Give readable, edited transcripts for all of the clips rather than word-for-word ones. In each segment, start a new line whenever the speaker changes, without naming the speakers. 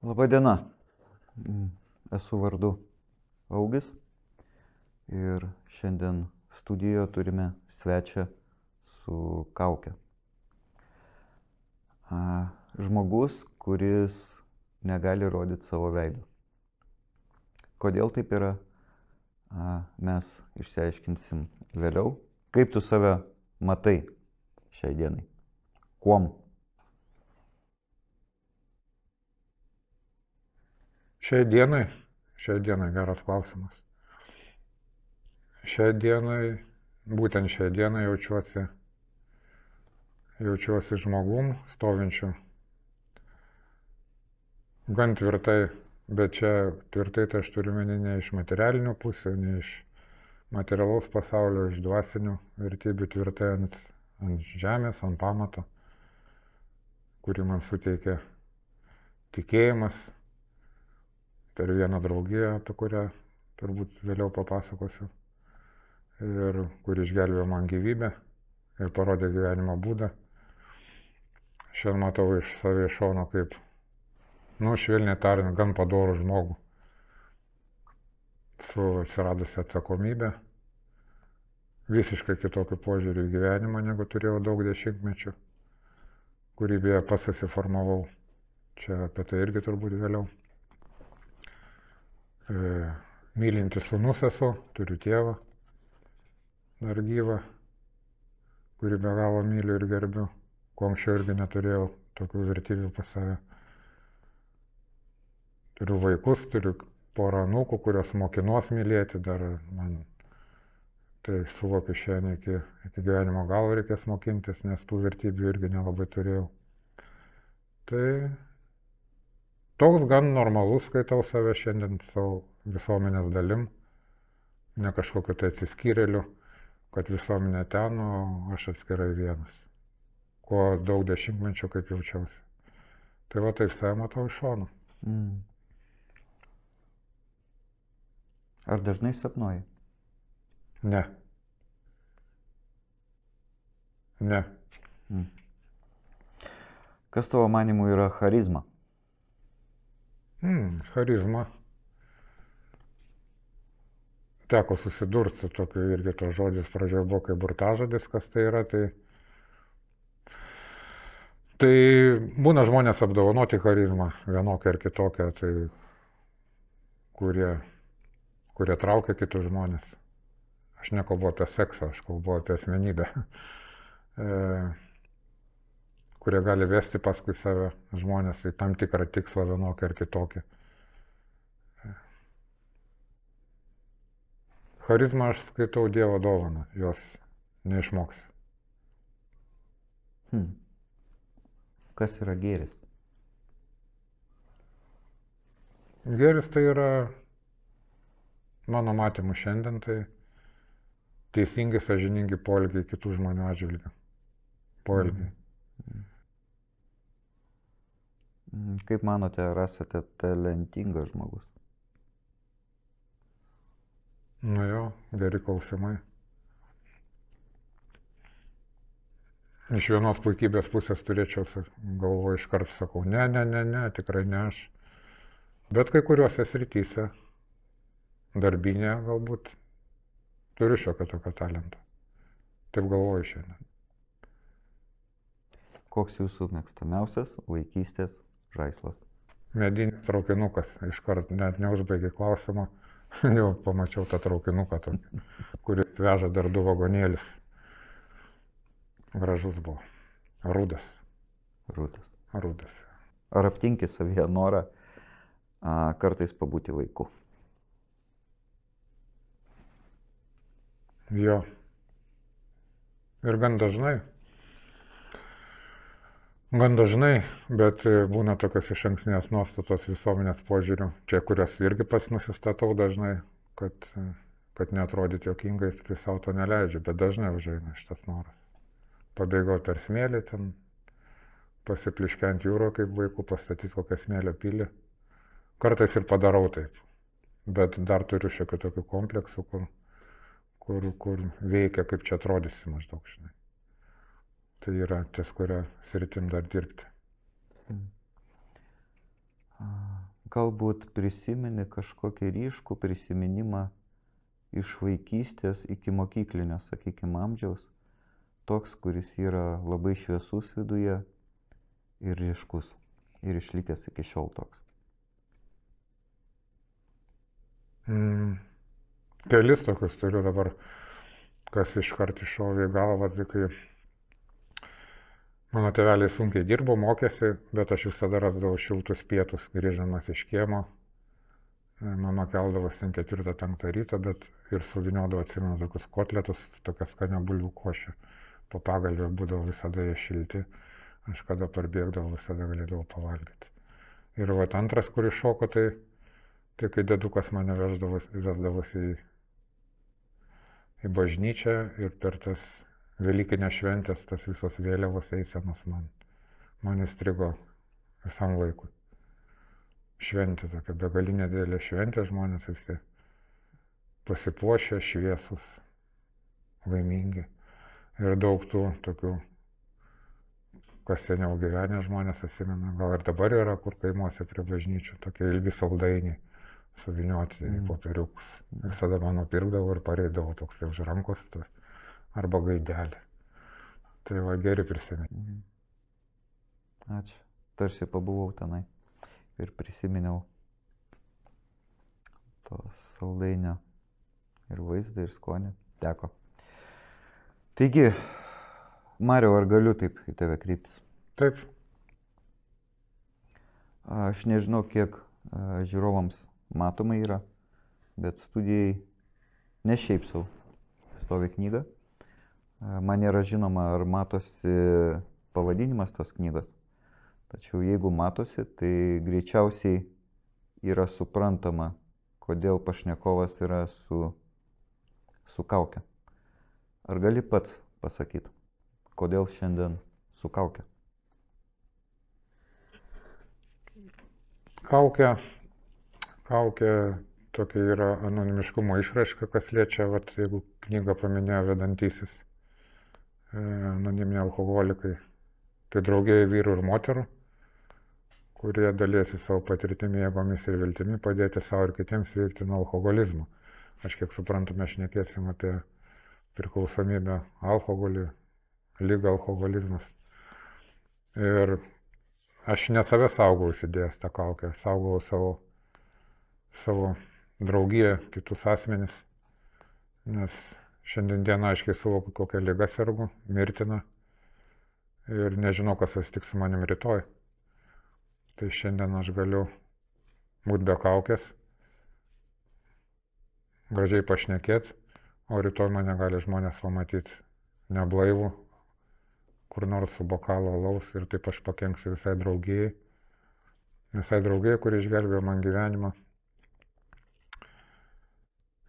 Labą dieną. Esu vardu Augis ir šiandien studijoje turime svečią su kauke. Žmogus, kuris negali rodyti savo veido. Kodėl taip yra, mes išsiaiškinsim vėliau. Kaip tu save matai šiai dienai? Kuom?
Šiai dienai geras klausimas. Būtent šiai dienai jaučiuosi žmogum, stovinčiu gan tvirtai, bet čia tvirtai tai aš turiu meni ne iš materialinių pusių, ne iš materialaus pasaulio, iš dvasinių vertybių tvirtai ant žemės, ant pamato, kurį man suteikia tikėjimas per vieną draugiją, apie kurią turbūt vėliau papasakosiu, ir kuri išgelbėjo man gyvybę ir parodė gyvenimo būdą. Šiandien matau iš save iš šono kaip, švelniai tariant, gan padorų žmogų su atsiradusia atsakomybė, visiškai kitokiu požiūriu į gyvenimą, negu turėjau daug dešimtmečių, kurį beje pats susiformavau. Čia apie tai irgi turbūt vėliau. Mylintis sūnus esu, turiu tėvą, dar gyvą, kurį be galo myliu ir gerbiu, ko anksčiau irgi neturėjau tokių vertybių pas save. Turiu vaikus, turiu porą anūkų, kurios mokinuos mylėti, dar man tai suvokiu šiandien iki gyvenimo galo reikės mokintis, nes tų vertybių irgi nelabai turėjau. Tai toks gan normalus skaitau save šiandien savo visuomenės dalim, ne kažkokiu tai atsiskyrėliu, kad visuomenė ten, o aš atskirai vienas, ko daug dešimtmečių kaip jaučiausi. Tai va taip save matau iš šono.
Ar dažnai sapnuoji?
Ne.
Kas tavo manimu yra charizma?
Charizma. Teko susidurti su tokiu irgi to žodis, pradžioje buvo kaip burtažodis, kas tai yra. Tai būna žmonės apdovanoti charizmą, vienokią ar kitokią, tai kurie traukia kitus žmonės. Aš nekalbu apie seksą, aš kalbu apie asmenybę. Kurie gali vesti paskui save žmonės į tam tikrą tikslą vienokią ar kitokią. Charizmą aš skaitau Dievo dovaną, jos neišmoksi.
Kas yra gėris?
Gėris tai yra, mano matymu šiandien, tai teisingi, sąžiningi poelgiai kitų žmonių atžvilgių. Poelgiai.
Kaip manote, ar esate talentingas žmogus?
Geri klausimai. Iš vienos puikybės pusės turėčiau galvoje iškart sakau, ne, tikrai ne aš. Bet kai kuriuose srityse, darbinė galbūt, turiu šiokio tokio talento. Taip galvoju šiandien.
Koks jūsų mėgstamiausias vaikystės žaislas?
Medinis traukinukas, iškart net neužbaigė klausimą, jau pamačiau tą traukinuką tokį, kuris veža dar 2 vagonėlius. Gražus buvo. Rudas.
Ar aptinki savyje norą kartais pabūti vaiku?
Jo. Ir gan dažnai, bet būna tokios išankstinės nuostatos visuomenės požiūrių, čia kurias irgi pats nusistatau dažnai, kad neatrodyti juokingai, tai savo to neleidžiu, bet dažnai užeina šitas noras. Pabėgoti per smėlį, ten pasipliškiant jūro kaip vaikų, pastatyti kokią smėlio pilį. Kartais ir padarau taip, bet dar turiu šiokių tokių kompleksų, kur veikia, kaip čia atrodysi maždaug, žinai. Tai yra ties kuria sritim dar dirbti.
galbūt prisimeni kažkokį ryškų prisiminimą iš vaikystės iki mokyklinio, sakykime, amžiaus, toks, kuris yra labai šviesus viduje ir ryškus ir išlikęs iki šiol toks.
Kelis tokius turiu dabar, kas iškart iššovė į galvą, tai kai mano tėveliai sunkiai dirbo, mokėsi, bet aš visada rasdavau šiltus pietus, grįždamas iš kiemo. Mama keldavosi 4-5 ryto, bet ir suviniodavo, atsimenu, tokius kotletus, tokią skanę bulvių košę. Po pagalbę būdavo visada jie šilti. Aš kada parbėgdavau, visada galėdavau pavalgyti. Ir vat antras, kuris šoko, tai kai dedukas mane vesdavosi į bažnyčią ir per tas Velykinės šventės, tas visos vėliavos eisenos man įstrigo visam laikui. Šventė tokia, begalinė didelė šventė, žmonės visi pasipuošę, šviesus, laimingi. Ir daug tų tokių, kas seniau gyvenę žmonės atsimena, gal ir dabar yra, kur kaimuose prie bažnyčių, tokie ilgi saldainiai suvinioti į popieriukus. Visada man nupirkdavo ir pareidavo toks už rankos arba gaidelė. Tai va, geri prisiminimai.
Ačiū. Tarsi pabuvau tenai ir prisiminiau to saldainio ir vaizdą, ir skonį. Teko. Taigi, Mariau, ar galiu taip į tave kryptis?
Taip.
Aš nežinau, kiek žiūrovams matoma yra, bet studijai ne šiaip sau stovi knyga. Man nėra žinoma, ar matosi pavadinimas tos knygos. Tačiau jeigu matosi, tai greičiausiai yra suprantama, kodėl pašnekovas yra su kauke. Ar gali pats pasakyti, kodėl šiandien su kauke?
Kaukė tokia yra anonimiškumo išraiška, kas liečia, vat, jeigu knygą paminėjo vedantysis, anoniminiai alkoholikai. Tai draugėjai vyrų ir moterų, kurie dalėsi savo patirtimi, jėgomis ir viltimi padėti savo ir kitiems veikti nuo alkoholizmo. Aš kiek suprantu, mes šnekėsim apie priklausomybę alkoholį, ligą alkoholizmas. Ir aš ne save saugau įsidėjęs tą kaukę, saugau savo draugiją, kitus asmenis, nes šiandien dieną aiškiai suvokiu, kokią ligą sergu, mirtina, ir nežinau, kas atsitiks su manim rytoj. Tai šiandien aš galiu būti be kaukės, gražiai pašnekėti, o rytoj mane gali žmonės pamatyti neblaivų, kur nors su bokalo alaus, ir taip aš pakenksiu visai draugijai, kurie išgelbėjo man gyvenimą.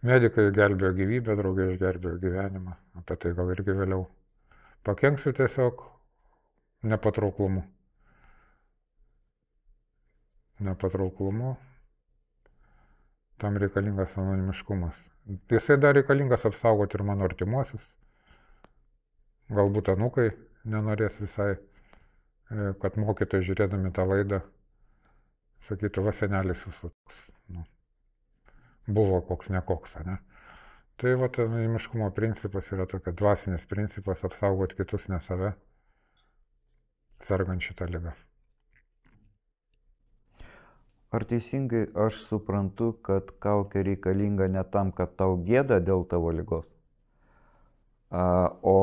Medikai gelbėjo gyvybę, draugai išgelbėjo gyvenimą, apie tai gal irgi vėliau. Pakenksiu tiesiog nepatrauklumu. Tam reikalingas anonimiškumas. Jisai dar reikalingas apsaugoti ir mano artimuosius. Galbūt anūkai nenorės visai, kad mokytojai žiūrėdami tą laidą sakytų, va, senelis jūsų buvo koks nekoks, ne? Tai va, anonimiškumo principas yra tokia dvasinis principas, apsaugoti kitus, ne save, sergant šitą ligą.
Ar teisingai aš suprantu, kad kaukė reikalinga ne tam, kad tau gėda dėl tavo ligos, o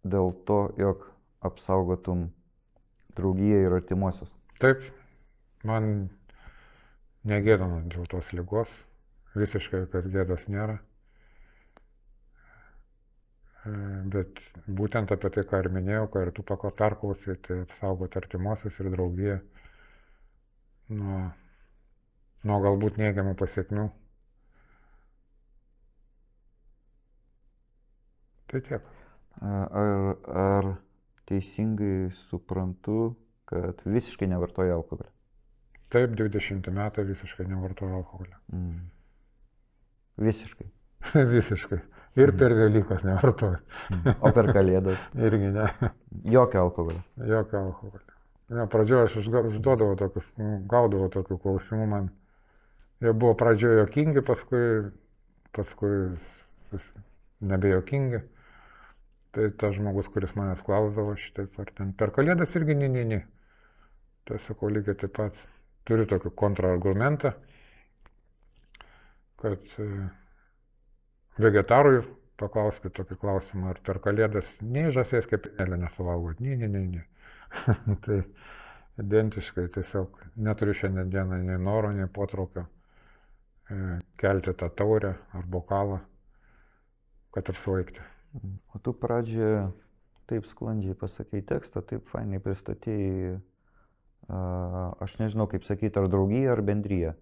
dėl to, jog apsaugotum draugiją ir artimuosius?
Taip, man negėdama dėl tos ligos, visiškai, kad gėdos nėra. Bet būtent apie tai, ką ir minėjau, ką ir tu perklausai, tai apsaugoti artimuosius ir draugiją nuo galbūt neigiamų pasekmių. Tai tiek.
Ar teisingai suprantu, kad visiškai nevartoji alkoholį?
Taip, 20 metų visiškai nevartoju alkoholį.
Visiškai?
Visiškai. Ir per Velykas nevartoju.
O per Kalėdas?
Irgi ne.
Jokio alkoholio?
Jokio alkoholio. Ne, pradžioje aš užduodavau tokius, gaudavau tokių klausimų man. Jie buvo pradžioje jokingi, paskui nebejokingi. Tai tas žmogus, kuris manęs klausdavo šitaip, ar ten per kalėdas irgi ne. Tai sakau, lygiai taip pat turiu tokį kontrargumentą, kad vegetarui paklauskit tokį klausimą, ar per kalėdas nei žąsies kepenėlę nesuvalgot, ne. Tai identiškai tiesiog neturiu šiandien dieną nei noro, nei potraukio kelti tą taurę ar bokalą, kad apsvaigti.
O tu pradžioje taip sklandžiai pasakei tekstą, taip fainai pristatėjai, aš nežinau kaip sakyti, ar draugija, ar bendryja.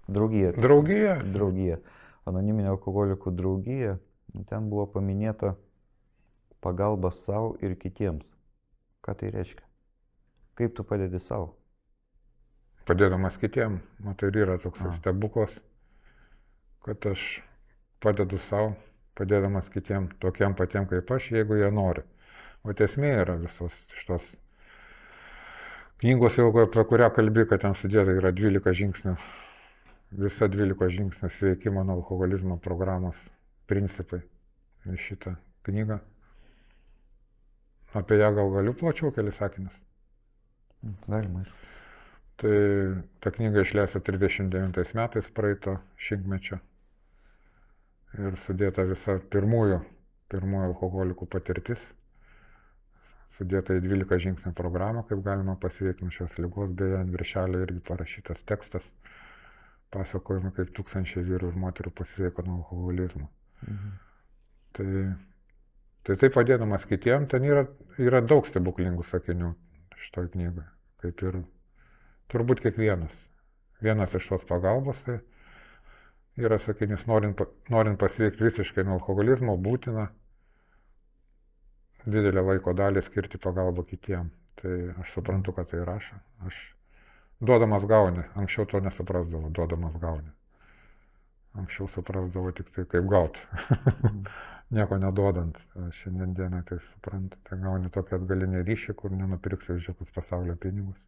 Draugija. Draugija. Anoniminio alkoholikų draugija. Ten buvo paminėta pagalba savo ir kitiems. Ką tai reiškia? Kaip tu padedi savo?
Padėdamas kitiem, matai, ir yra toks stebuklas, kad aš padedu savo, padėdamas kitiem, tokiem patiem kaip aš, jeigu jie nori. O esmė yra visos šitos knygos, apie kurią kalbi, kad ten sudėta yra 12 žingsnių. Visa 12 žingsnių sveikimo nuo alkoholizmo programos principai į šitą knygą. Apie ją gal galiu plačiau kelis sakinius?
Galima, aišku.
Tai ta knyga išleista 39 metais praeito šimtmečio ir sudėta visa pirmųjų alkoholikų patirtis, sudėta į 12 žingsnių programą, kaip galima pasveikti nuo šios ligos, beje, ant viršelio irgi parašytas tekstas, pasakojimai, kaip tūkstančiai vyrų ir moterų pasveiko nuo alkoholizmo. Tai padėdamas kitiem, ten yra daug stebuklingų sakinių šitoj knygoje, kaip ir turbūt kiekvienas. Vienas iš tos pagalbos tai yra sakinys, norint pasveikti visiškai nuo alkoholizmo, būtina didelę laiko dalį skirti pagalbą kitiem. Tai aš suprantu, kad tai rašo. Aš duodamas gauni, anksčiau to nesuprasdavau, duodamas gauni. Anksčiau suprasdavau tik tai kaip gauti, nieko neduodant. Šiandien dieną tai suprantu, tai gauni tokį atgalinį ryšį, kur nenupirksi už jokius pasaulio pinigus.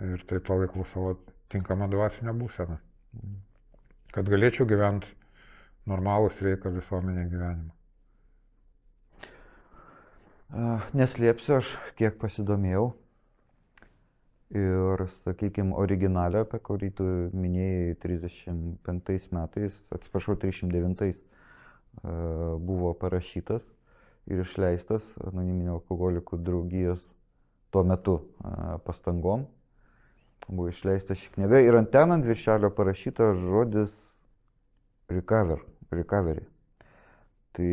Ir tai palaikau savo tinkamą dvasinę būseną, kad galėčiau gyventi normalų, sveiką visuomenę gyvenimą.
Neslėpsiu, aš kiek pasidomėjau ir, sakykime, originalą, apie kurį tu minėjai 35 metais, atsiprašau, 39 buvo parašytas ir išleistas Anoniminio alkoholikų draugijos tuo metu pastangom. Buvo išleista ši knyga ir ten ant viršelio parašyta žodis recovery. Tai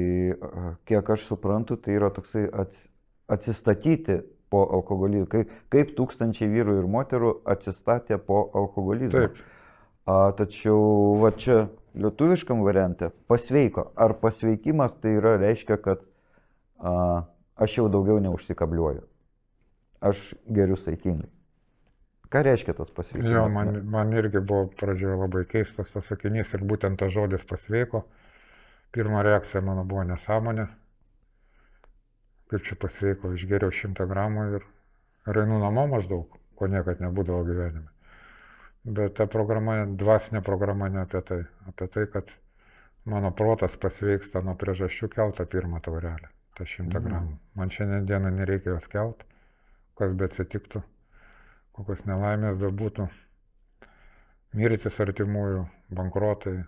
kiek aš suprantu, tai yra toksai atsistatyti po alkoholizmo, kaip tūkstančiai vyrų ir moterų atsistatė po alkoholizmo.
Taip.
Tačiau va čia lietuviškam variante pasveiko. Ar pasveikimas tai yra reiškia, kad aš jau daugiau neužsikabliuoju. Aš geriu saikingai. Ką reiškia tas pasveikimas?
Jo, man irgi buvo pradžioje labai keistas tas sakinys ir būtent tas žodis pasveiko. Pirma reakcija mano buvo nesąmonė. Kaip čia pasveiko, išgeriau 100 gramų ir einu namo maždaug, ko niekad nebūdavo gyvenime. Bet ta programa, dvasinė programa ne apie tai. Apie tai, kad mano protas pasveiksta nuo priežasčių keltą pirmą taurelę, tą 100 gramų. Man šiandien dieną nereikia jos kelt, kas be atsitiktų, kokios nelaimės bebūtų, mirtis artimųjų, bankrotai,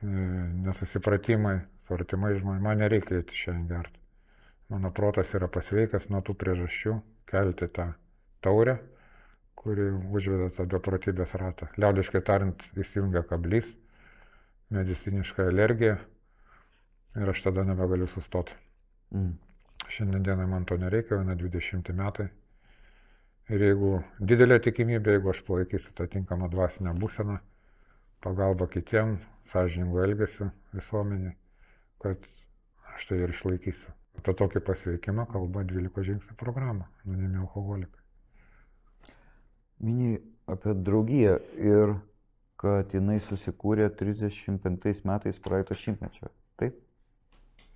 nesusipratimai su artimai žmonėmis, man nereikia eiti šiandien gerti. Mano protas yra pasveikas nuo tų priežasčių kelti tą taurę, kuri užveda tą beprotybės ratą. Liaudiškai tariant, įsijungia kablys, mediciniška alergija ir aš tada nebegaliu sustoti. Šiandien dienai man to nereikia, jau 20 metai. Ir jeigu didelė tikimybė, jeigu aš palaikysiu tą tinkamą dvasinę būseną, pagalbą kitiem, sąžiningų elgesių visuomeniai, kad aš tai ir išlaikysiu. Apie tokį pasveikimą kalba 12 žingsnių programa, Anoniminiai alkoholikai.
Mini apie draugiją ir kad jinai susikūrė 35 metais praeito šimtmečio, taip?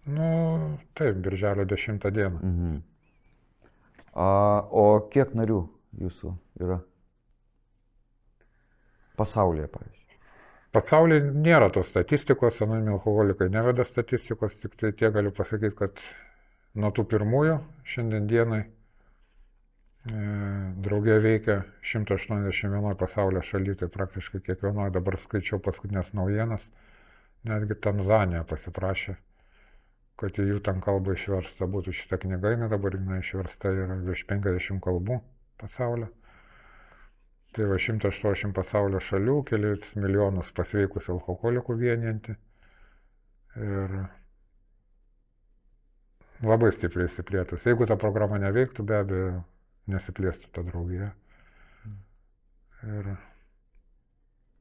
Nu, taip, birželio 10 dieną.
O kiek narių jūsų yra pasaulyje, pavyzdžiui?
Pasaulyje nėra tos statistikos, anoniminiai alkoholikai neveda statistikos, tik tai tie galiu pasakyti, kad nuo tų pirmųjų šiandien dienai draugė veikia 181 pasaulio šalyje, tai praktiškai kiekvienoje, dabar skaičiau paskutinės naujienas, netgi Tanzanija pasiprašė, kad į jų ten kalbą išversta būtų šita knyga, dabar jinai išversta yra virš 50 kalbų pasaulio. Tai va 180 pasaulio šalių, kelius milijonus pasveikusių alkoholikų vienijanti. Ir labai stipriai įsiplėtus. Jeigu ta programa neveiktų, be abejo, nesiplėstų ta draugija. Ir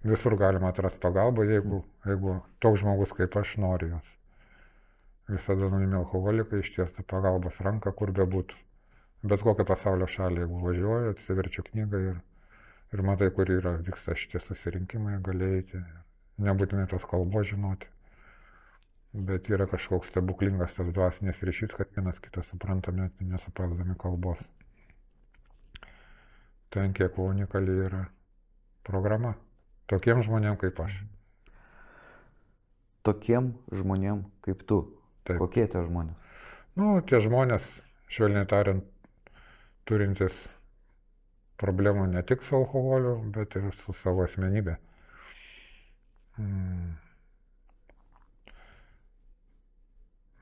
visur galima atrasti pagalbą, jeigu toks žmogus kaip aš nori jos. Visada anoniminiai alkoholikai ištiesta pagalbos ranką, kur bebūtų. Bet kokią pasaulio šalį, jeigu važiuoju, atsiverčiu knygą ir matai, kur vyksta šitie susirinkimai, gali eiti. Nebūtinai tos kalbos žinoti. Bet yra kažkoks stebuklingas tas dvasinės ryšys, kad vienas kitą suprantame, nesuprasdami kalbos. Ten kiek unikali yra programa. Tokiem žmonėm kaip aš.
Tokiem žmonėm kaip tu.
Taip.
Kokie tie žmonės?
Tie žmonės, švelniai tariant, turintis problemų ne tik su alkoholiu, bet ir su savo asmenybė.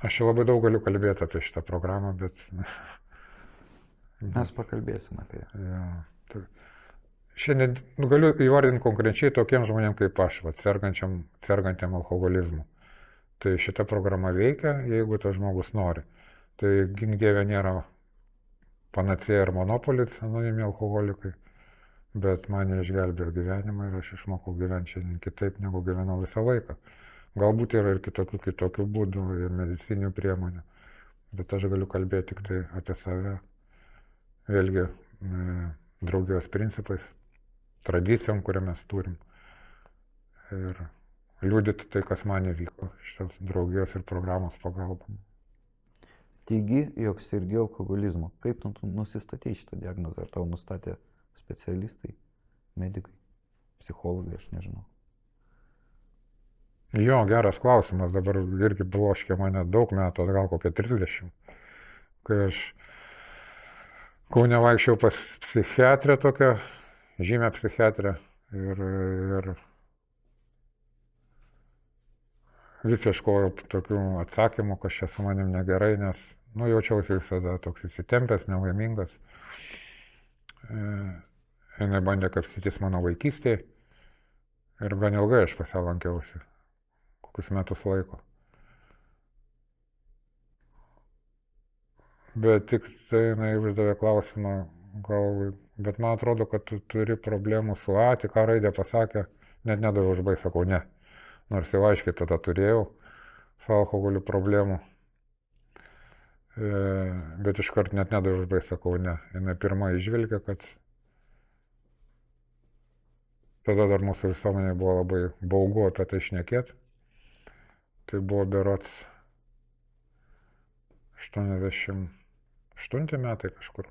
Aš jau labai daug galiu kalbėti apie šitą programą, bet...
Mes pakalbėsim apie ją.
Ja, šiandien galiu įvardinti konkrečiai tokiem žmonėm kaip aš, sergančiam alkoholizmu. Tai šita programa veikia, jeigu tas žmogus nori. Tai gink dieve nėra panacėja ir monopolis anoniminiai alkoholikai, bet mane išgelbėjo gyvenimą ir aš išmokau gyventi šiandien kitaip, negu gyvenau visą laiką. Galbūt yra ir kitokių būdų ir medicinių priemonių, bet aš galiu kalbėti tik tai apie save, vėlgi draugijos principais, tradicijom, kurią mes turim. Ir liudyti tai, kas man įvyko šitos draugijos ir programos pagalba.
Teigi, jog sergi alkoholizmu. Kaip tu nusistatei šitą diagnozę? Ar tau nustatė specialistai, medikai, psichologai, aš nežinau.
Jo, geras klausimas. Dabar irgi bloškė mane daug metų, gal kokie 30. Kai aš Kaune vaikščiau pas psichiatrę tokią, žymę psichiatrę ir vis ieškojau tokių atsakymų, kas čia su manim negerai, nes jaučiausi visada toks įsitempęs, nelaimingas. Jinai bandė kapstytis mano vaikystėje ir gan ilgai aš pas ją lankiausi, kokius metus laiko. Bet tik tai jinai uždavė klausimą, bet man atrodo, kad tu turi problemų su A, tik ką raidė pasakė, net nedavė užbaigti, sakau ne. Nors jau aiškiai tada turėjau su alkoholiu problemų, bet iškart net nedavė užbaigti, sakau ne. Jinai pirma išvelgė, kad tada dar mūsų visuomenėje buvo labai baugu apie tai šnekėti. Tai buvo berods 88 metai kažkur,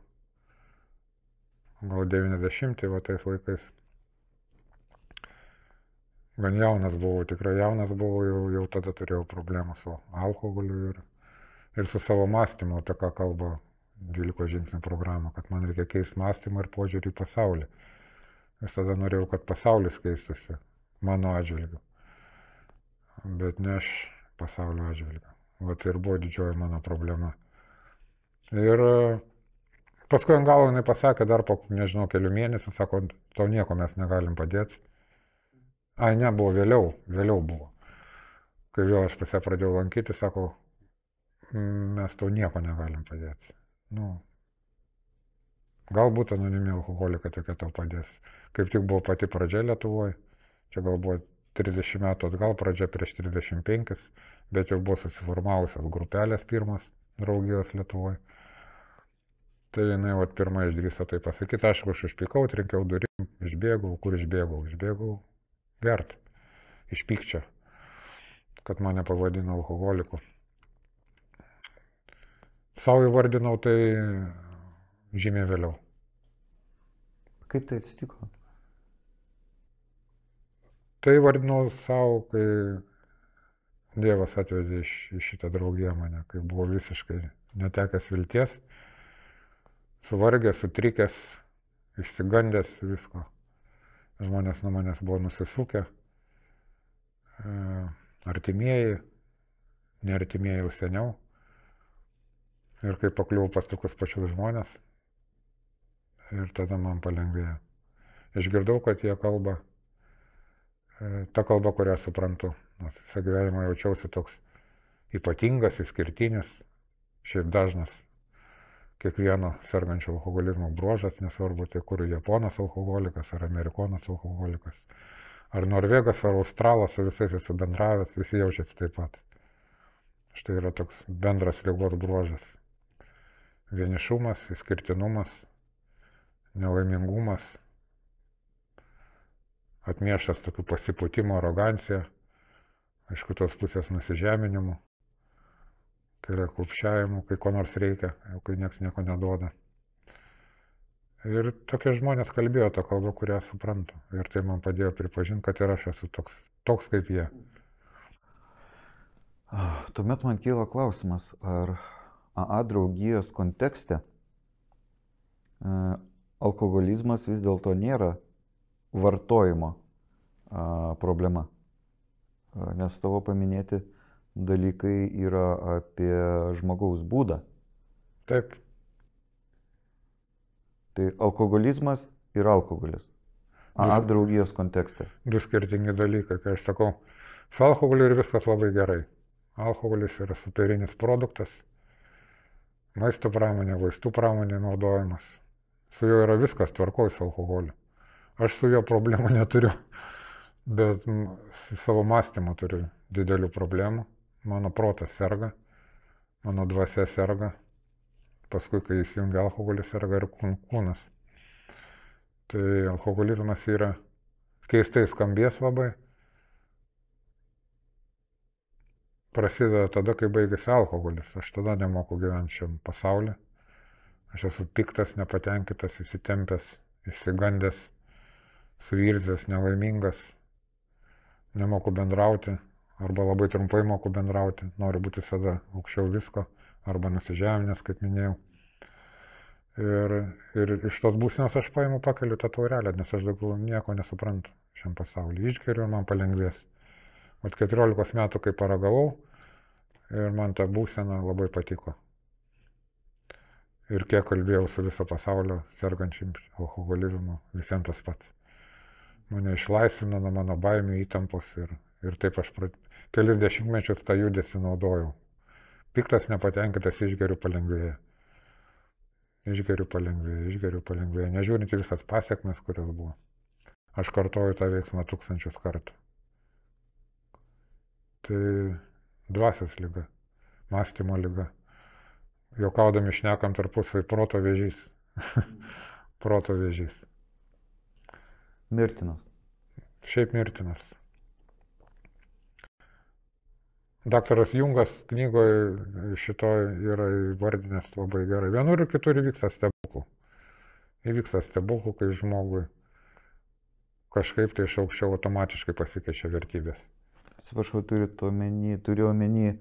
gal 90, va tais laikais. Gan jaunas buvau, tikrai jaunas buvau, jau tada turėjau problemų su alkoholiu ir su savo mąstymu, apie ką kalba 12 žingsnių programa, kad man reikia keisti mąstymą ir požiūrį į pasaulį. Visada norėjau, kad pasaulis keistusi mano atžvilgiu, bet ne aš pasaulio atžvilgiu. Va tai ir buvo didžioji mano problema. Ir paskui ant galo jinai pasakė, dar po, nežinau, kelių mėnesių, sako, tau nieko mes negalim padėti. Ai, ne, buvo vėliau buvo. Kai vėl aš pas ją pradėjau lankyti, sako, mes tau nieko negalim padėti. Galbūt anoniminiai alkoholikai tokie tau padės. Kaip tik buvo pati pradžia Lietuvoje, čia gal buvo 30 metų atgal, pradžia prieš 35, bet jau buvo susiformavusios grupelės pirmas draugijos Lietuvoje. Tai jinai pirmą išdrįso tai pasakyti, aišku, aš užpykau, trinkiau durim, išbėgau, kur išbėgau? Išbėgau gert, iš pykčio, kad mane pavadino alkoholiku. Savo įvardinau tai žymiai vėliau.
Kaip tai atsitiko?
Tai vardinau savo, kai Dievas atvedė į šitą draugiją mane, kai buvau visiškai netekęs vilties, suvargęs, sutrikęs, išsigandęs visko. Žmonės nuo manęs buvo nusisukę, artimieji, neartimieji jau seniau. Ir kai pakliuvau pas tokius pačius žmonės, ir tada man palengvėjo. Išgirdau, kad jie kalba ta kalba, kurią suprantu. Nors visą gyvenimą jaučiausi toks ypatingas, išskirtinis, šiaip dažnas kiekvieno sergančio alkoholizmo bruožas, nesvarbu, tai kur japonas alkoholikas, ar amerikonas alkoholikas, ar norvegas, ar australas, su visais esu bendravęs, visi jaučiasi taip pat. Štai yra toks bendras ligos bruožas. Vienišumas, išskirtinumas, nelaimingumas, atmiešęs tokių pasipūtimo, arogancija, iš kitos pusės nusižeminimu, kai yra klupščiavimu, kai ko nors reikia, jau kai nieks nieko neduoda. Ir tokie žmonės kalbėjo tą kalbą, kurią suprantu. Ir tai man padėjo pripažinti, kad ir aš esu toks kaip jie.
Tuomet man kyla klausimas, ar AA draugijos kontekste alkoholizmas vis dėlto nėra vartojimo problema. Nes tavo paminėti dalykai yra apie žmogaus būdą.
Taip.
Tai alkoholizmas ir alkoholis. AA draugijos kontekste.
Du skirtingi dalykai, kai aš sakau, su alkoholiu ir viskas labai gerai. Alkoholis yra superinis produktas, maisto pramonė, vaistų pramonė naudojamas. Su juo yra viskas tvarkoj su alkoholiu. Aš su juo problemų neturiu, bet su savo mąstymu turiu didelių problemų. Mano protas serga, mano dvasia serga, paskui, kai įsijungia alkoholis, serga ir kūnas. Tai alkoholizmas yra keistai skambės labai. Prasideda tada, kai baigėsi alkoholis. Aš tada nemoku gyventi šiam pasaulyje. Aš esu piktas, nepatenkintas, įsitempęs, išsigandęs, suirzęs, nelaimingas, nemoku bendrauti, arba labai trumpai moku bendrauti, noriu būti visada aukščiau visko, arba nusižeminęs, kaip minėjau. Ir iš tos būsenos aš paimu, pakeliu tą taurelę, nes aš daugiau nieko nesuprantu šiam pasaulyje. Išgeriu ir man palengvės. Vat 14 metų, kai paragavau, ir man ta būsena labai patiko. Ir kiek kalbėjau su viso pasaulio sergančiam alkoholizmu, visiems tas pats. Mane išlaisvino nuo mano baimių, įtampos ir taip aš kelis dešimtmečius tą judesį naudojau. Piktas, nepatenkintas, išgeriu palengvėję. Išgeriu palengvėję, nežiūrint į visas pasiekmes, kurios buvo. Aš kartoju tą veiksmą 1000 kartų. Tai dvasios liga, mąstymo liga. Juokaudami šnekam tarpusavy, proto vėžys. Proto vėžys.
Mirtinas.
Šiaip mirtinas. Daktaras Jungas knygoje šitoj yra įvardinęs labai gerai. Vienur ir kitur įvyksta stebuklų. Įvyksta stebuklų, kai žmogui kažkaip tai iš aukščiau automatiškai pasikeičia vertybės.
Atsiprašau, turiu omeny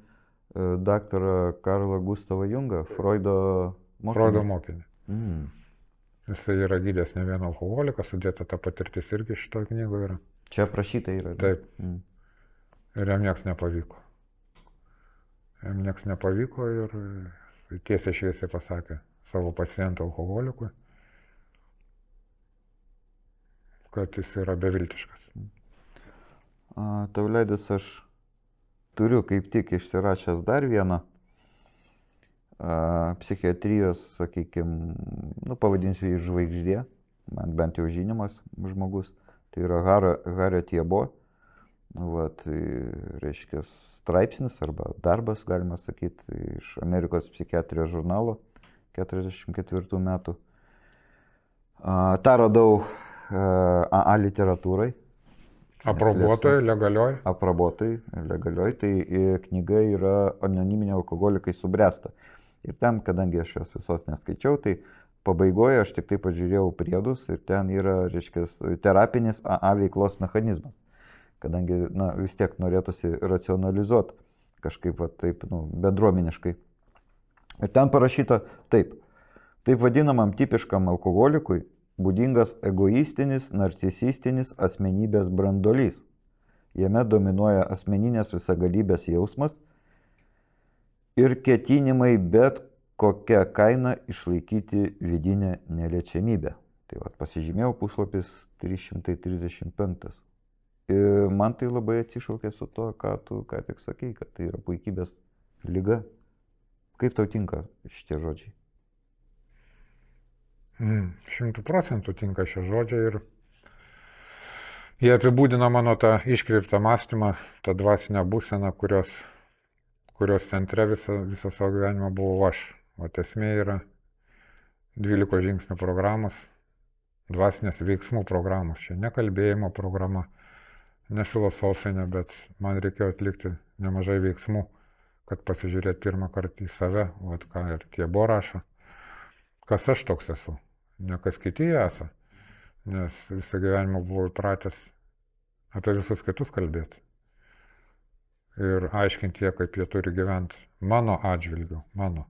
daktarą Karlą Gustavą Jungą, Freudo mokinį.
Freudo mokinį. Jisai yra gydęs ne vieną alkoholiką, sudėta ta patirtis irgi šitoje knygoje yra.
Čia aprašyta yra.
Taip. Ir jam nieks nepavyko. Jam nieks nepavyko ir tiesiai šviesiai pasakė savo pacientui alkoholikui, kad jis yra beviltiškas.
Tau leidus, aš turiu kaip tik išsirašęs dar vieną psichiatrijos, sakykime, pavadinsiu jį žvaigždė, man bent jau žinomas žmogus, tai yra Hario Tiebo, reiškia straipsnis arba darbas, galima sakyti, iš Amerikos psichiatrijos žurnalo 44 metų. Ta radau AA literatūrai.
Aprobuotoj, legalioj?
Aprobuotoj, legalioj, tai knyga yra Anoniminiai alkoholikai subręsta. Ir ten, kadangi aš jos visos neskaičiau, tai pabaigoje aš tik tai pažiūrėjau priedus ir ten yra, reiškia, terapinis AA veiklos mechanizmas. Kadangi, na, vis tiek norėtųsi racionalizuoti kažkaip, va, taip, nu, bendruomeniškai. Ir ten parašyta taip. Taip vadinamam tipiškam alkoholikui būdingas egoistinis, narcisistinis asmenybės brandolys. Jame dominuoja asmeninės visagalybės jausmas ir ketinimai bet kokią kainą išlaikyti vidinę neliečiamybę. Tai va, pasižymėjau puslapis 335. Ir man tai labai atsišaukė su to, ką tu ką tik sakei, kad tai yra puikybės liga. Kaip tau tinka šitie žodžiai?
100% tinka šie žodžiai ir jie apibūdina mano tą iškreiptą mąstymą, tą dvasinę būseną, kurios centre visą savo gyvenimą buvau aš. O esmė yra 12 žingsnių programos, dvasinės veiksmų programos. Čia ne kalbėjimo programa, ne filosofinė, bet man reikėjo atlikti nemažai veiksmų, kad pasižiūrėti pirmą kartą į save, o ką ir tie buvo rašo. Kas aš toks esu, ne kas kiti esą, nes visą gyvenimą buvau įpratęs apie visus kitus kalbėti. Ir aiškinti jie, kaip jie turi gyventi mano atžvilgiu, mano.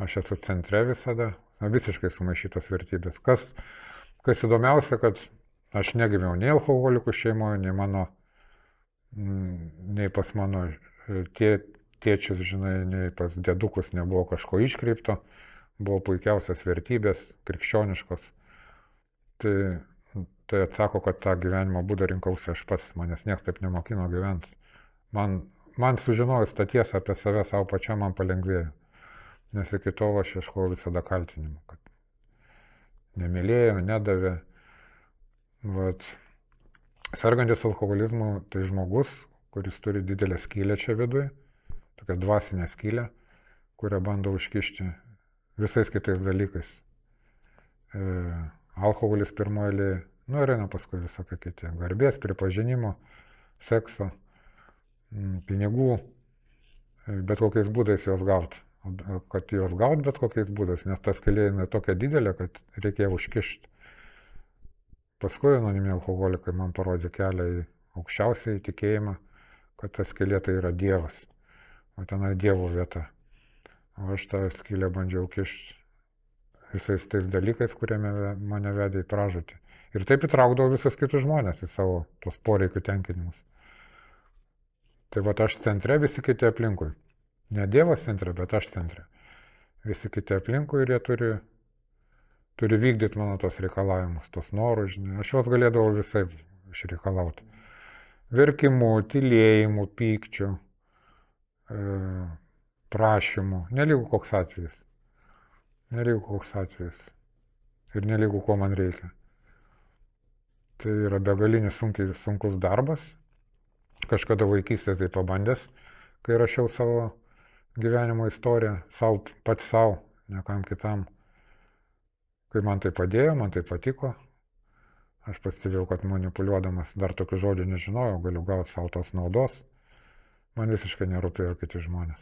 Aš esu centre visada, visiškai sumaišytos vertybės. Kas įdomiausia, kad aš negimiau nei alkoholikų šeimoje, nei pas mano tėčius, žinai, nei pas dėdukus nebuvo kažko iškreipto, buvo puikiausias vertybės, krikščioniškos. Tai atsako, kad tą gyvenimo būdą rinkausi aš pats, manęs niekas taip nemokino gyventi. Man sužinojus tą tiesą apie save savo pačiam, man palengvėjo. Nes iki tol aš ieškojau visada kaltinimų, kad nemylėjo, nedavė. Vat. Sergantis alkoholizmu tai žmogus, kuris turi didelę skylę čia viduje, tokią dvasinę skylę, kurią bando užkišti visais kitais dalykais. Alkoholis pirmoje eilėje, nu ir eina paskui visokie kiti. Garbės, pripažinimo, sekso, pinigų, bet kokiais būdais juos gauti. Kad juos gauti bet kokiais būdais, nes ta skylė yra tokia didelė, kad reikėjo užkišti. Paskui anoniminiai alkoholikai man parodė kelią į aukščiausią įtikėjimą, kad ta skylė tai yra Dievas, o tenai Dievo vieta. O aš tą skylę bandžiau kišti visais tais dalykais, kurie mane vedė į pražūtį. Ir taip įtraukdavau visus kitus žmonės į savo tos poreikių tenkinimus. Tai va aš centre, visi kiti aplinkui. Ne Dievas centre, bet aš centre. Visi kiti aplinkui ir jie turi vykdyti mano tos reikalavimus, tos norus, žinai. Aš juos galėdavau visai išreikalauti. Verkimu, tylėjimu, pykčiu, prašymu. Nelygu koks atvejis. Ir nelygu ko man reikia. Tai yra begalinis sunkus darbas. Kažkada vaikystėje tai pabandęs, kai rašiau savo gyvenimo istoriją, pats savo, ne kam kitam. Kai man tai padėjo, man tai patiko, aš pastebėjau, kad manipuliuodamas, dar tokių žodžių nežinojau, galiu gauti savo tos naudos, man visiškai nerūpėjo kiti žmonės.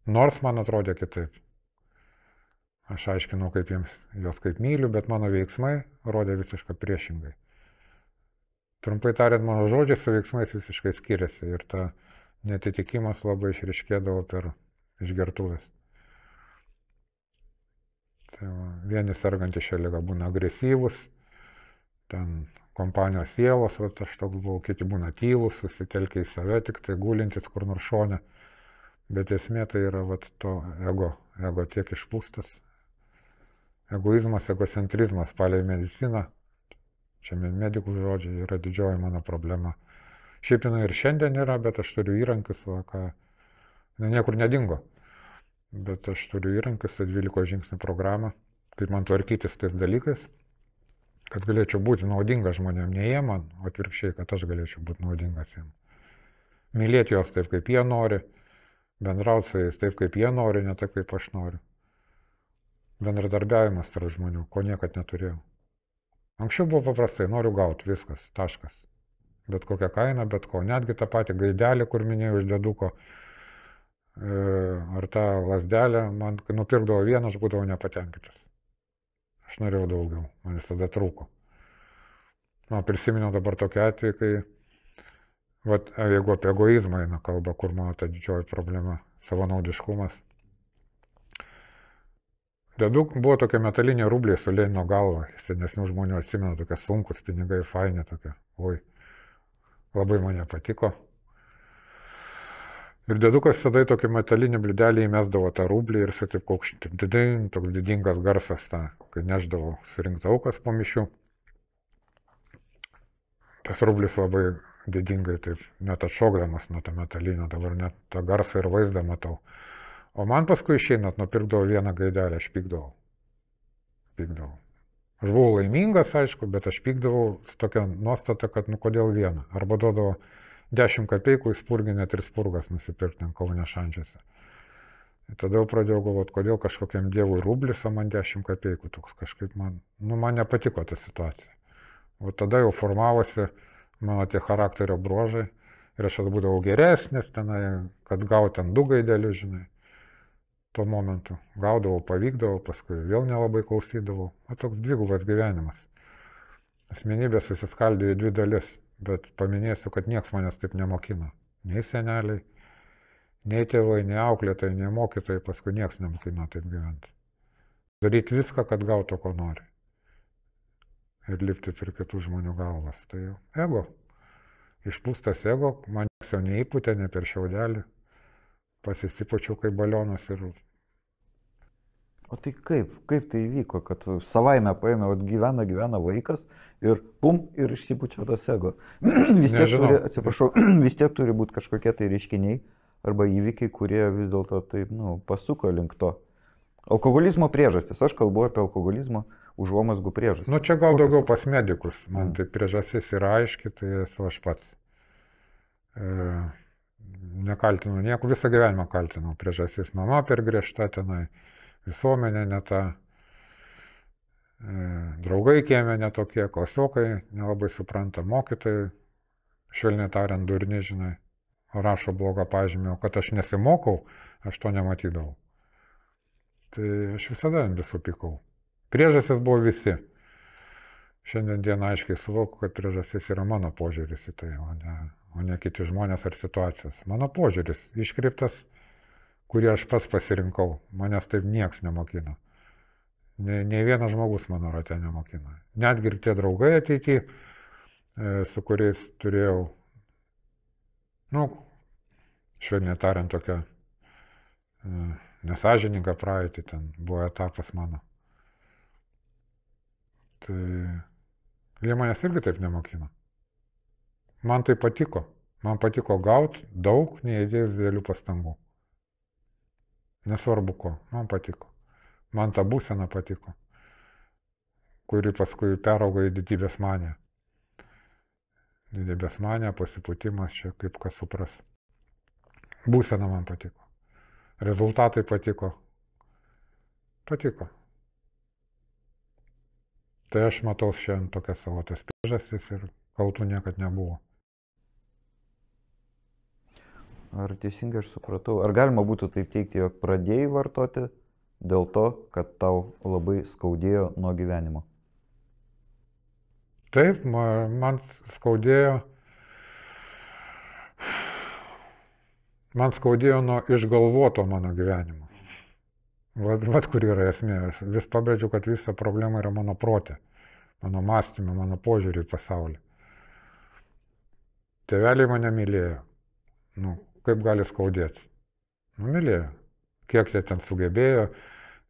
Nors man atrodė kitaip. Aš aiškinau, juos kaip myliu, bet mano veiksmai rodė visiškai priešingai. Trumpai tariant, mano žodžiai su veiksmais visiškai skiriasi ir ta netitikimas labai išriškėdavo per išgertuvės. Tai vieni sergantys šią ligą būna agresyvus, ten kompanijos sielos, aš toks buvau, kiti būna tylus, susitelkę į save, tik tai gulintis kur nors šone. Bet esmė tai yra to ego tiek išpūstas. Egoizmas, egocentrizmas palei mediciną, čia medikų žodžiai, yra didžioji mano problema. Šiaip jinai ir šiandien yra, bet aš turiu įrankius, niekur nedingo. Bet aš turiu įrankius, tai 12 žingsnių programą, kaip man tvarkytis tais dalykais, kad galėčiau būti naudingas žmonėm, ne jie man, o atvirkščiai, kad aš galėčiau būti naudingas jiems. Mylėti juos taip, kaip jie nori, bendrauti su jais taip, kaip jie nori, ne taip, kaip aš noriu. Bendradarbiavimas tarp žmonių, ko niekad neturėjau. Anksčiau buvo paprastai, noriu gauti, viskas, taškas. Bet kokią kainą, bet ko. Netgi tą patį gaidelį, kur minėjau iš dėduko, ar tą lasdelę, man nupirkdavo vieną, aš būdavau nepatenkintas. Aš norėjau daugiau, man visada trūko. Man prisiminiau dabar tokį atvejį, kai, vat, jeigu apie egoizmą eina kalba, kur mano ta didžioji problema, savanaudiškumas. Buvo tokie metaliniai rubliai su Lenino galva, senesnių žmonių atsimenu, tokie sunkus pinigai, faini tokie, oi, labai mane patiko. Ir dėdukas tada į tokį metalinį bliudelį įmesdavo tą rublį ir jisai taip kaukšti, toks didingas garsas, kai neždavo surinkti aukas po mišių. Tas rublis labai didingai, taip, net atšokdamas nuo to metalinio, dabar net tą garsą ir vaizdą matau. O man paskui išeinat, nupirkdavo vieną gaidelę, aš pykdavau. Aš buvau laimingas, aišku, bet aš pykdavau su tokia nuostata, kad kodėl vieną. Arba duodavo 10 kapeikų į spurginę 3 spurgas nusipirkti ant Kaune šančiuose. Ir tada jau pradėjau galvoti, kodėl kažkokiam dievui rublis, o man 10 kapeikų toks kažkaip man nepatiko ta situacija. O tada jau formavosi mano tie charakterio bruožai ir aš būdavau geresnis tenai, kad gauti ant 2 gaidelius, žinai. Tuo momentu gaudavau, pavykdavau, paskui vėl nelabai klausydavau. O toks dvigubas gyvenimas. Asmenybė susiskaldė į 2 dalis, bet paminėsiu, kad nieks manęs taip nemokino. Nei seneliai, nei tėvai, nei auklėtojai, nei mokytojai, paskui nieks nemokino taip gyventi. Daryti viską, kad gautų, ko nori. Ir lipti per kitų žmonių galvas. Tai jau ego. Išpūstas ego, man nieks jau neįpūtė, ne per šiaudelį. Pasisipučiau kaip balionas ir...
O tai kaip tai įvyko, kad savaime paėmė, gyvena vaikas ir pum, ir išsipučia tas ego. Vis tiek turi būti kažkokie tai reiškiniai arba įvykiai, kurie vis dėlto taip, pasuko link to. Alkoholizmo priežastis, aš kalbu apie alkoholizmo užuomazgų priežastis.
Nu čia gal daugiau pas medikus, man tai priežastis yra aiški, tai esu aš pats. Nekaltinu nieko, visą gyvenimą kaltinau. Priežastis mama per griežta tenai, visuomenė ne ta, draugai kieme netokie, klasiokai nelabai supranta, mokytojai, švelniai tariant, durni, žinai, rašo blogą pažymį, o kad aš nesimokau, aš to nematydavau. Tai aš visada ant visų pykau. Priežastis buvo visi. Šiandien dieną aiškiai suvokiu, kad priežastis yra mano požiūris į tai, o ne kiti žmonės ar situacijos. Mano požiūris iškreiptas, kurį aš pats pasirinkau. Manęs taip nieks nemokino. Nei vienas žmogus mano rate nemokino. Netgi ir tie draugai ateity, su kuriais turėjau, švelniai tariant, tokią nesąžininką praeitį, ten buvo etapas mano. Tai jie manęs irgi taip nemokino. Man tai patiko. Man patiko gauti daug, neįdėjus didelių pastangų. Nesvarbu ko, man patiko. Man ta būsena patiko, kuri paskui peraugo į didybės maniją. Didybės manija, pasipūtimas, čia kaip kas supras. Būsena man patiko. Rezultatai patiko. Patiko. Tai aš matau šiandien tokias savo tas priežastis ir kaltų niekad nebuvo.
Ar teisingai aš supratau? Ar galima būtų taip teikti, jog pradėjai vartoti dėl to, kad tau labai skaudėjo nuo gyvenimo?
Taip, man skaudėjo nuo išgalvoto mano gyvenimo. Vat kur yra esmė. Aš vis pabrėžiu, kad visa problema yra mano prote, mano mąstyme, mano požiūrį į pasaulį. Tėveliai mane mylėjo. Kaip gali skaudėti? Mylėjo. Kiek jie ten sugebėjo,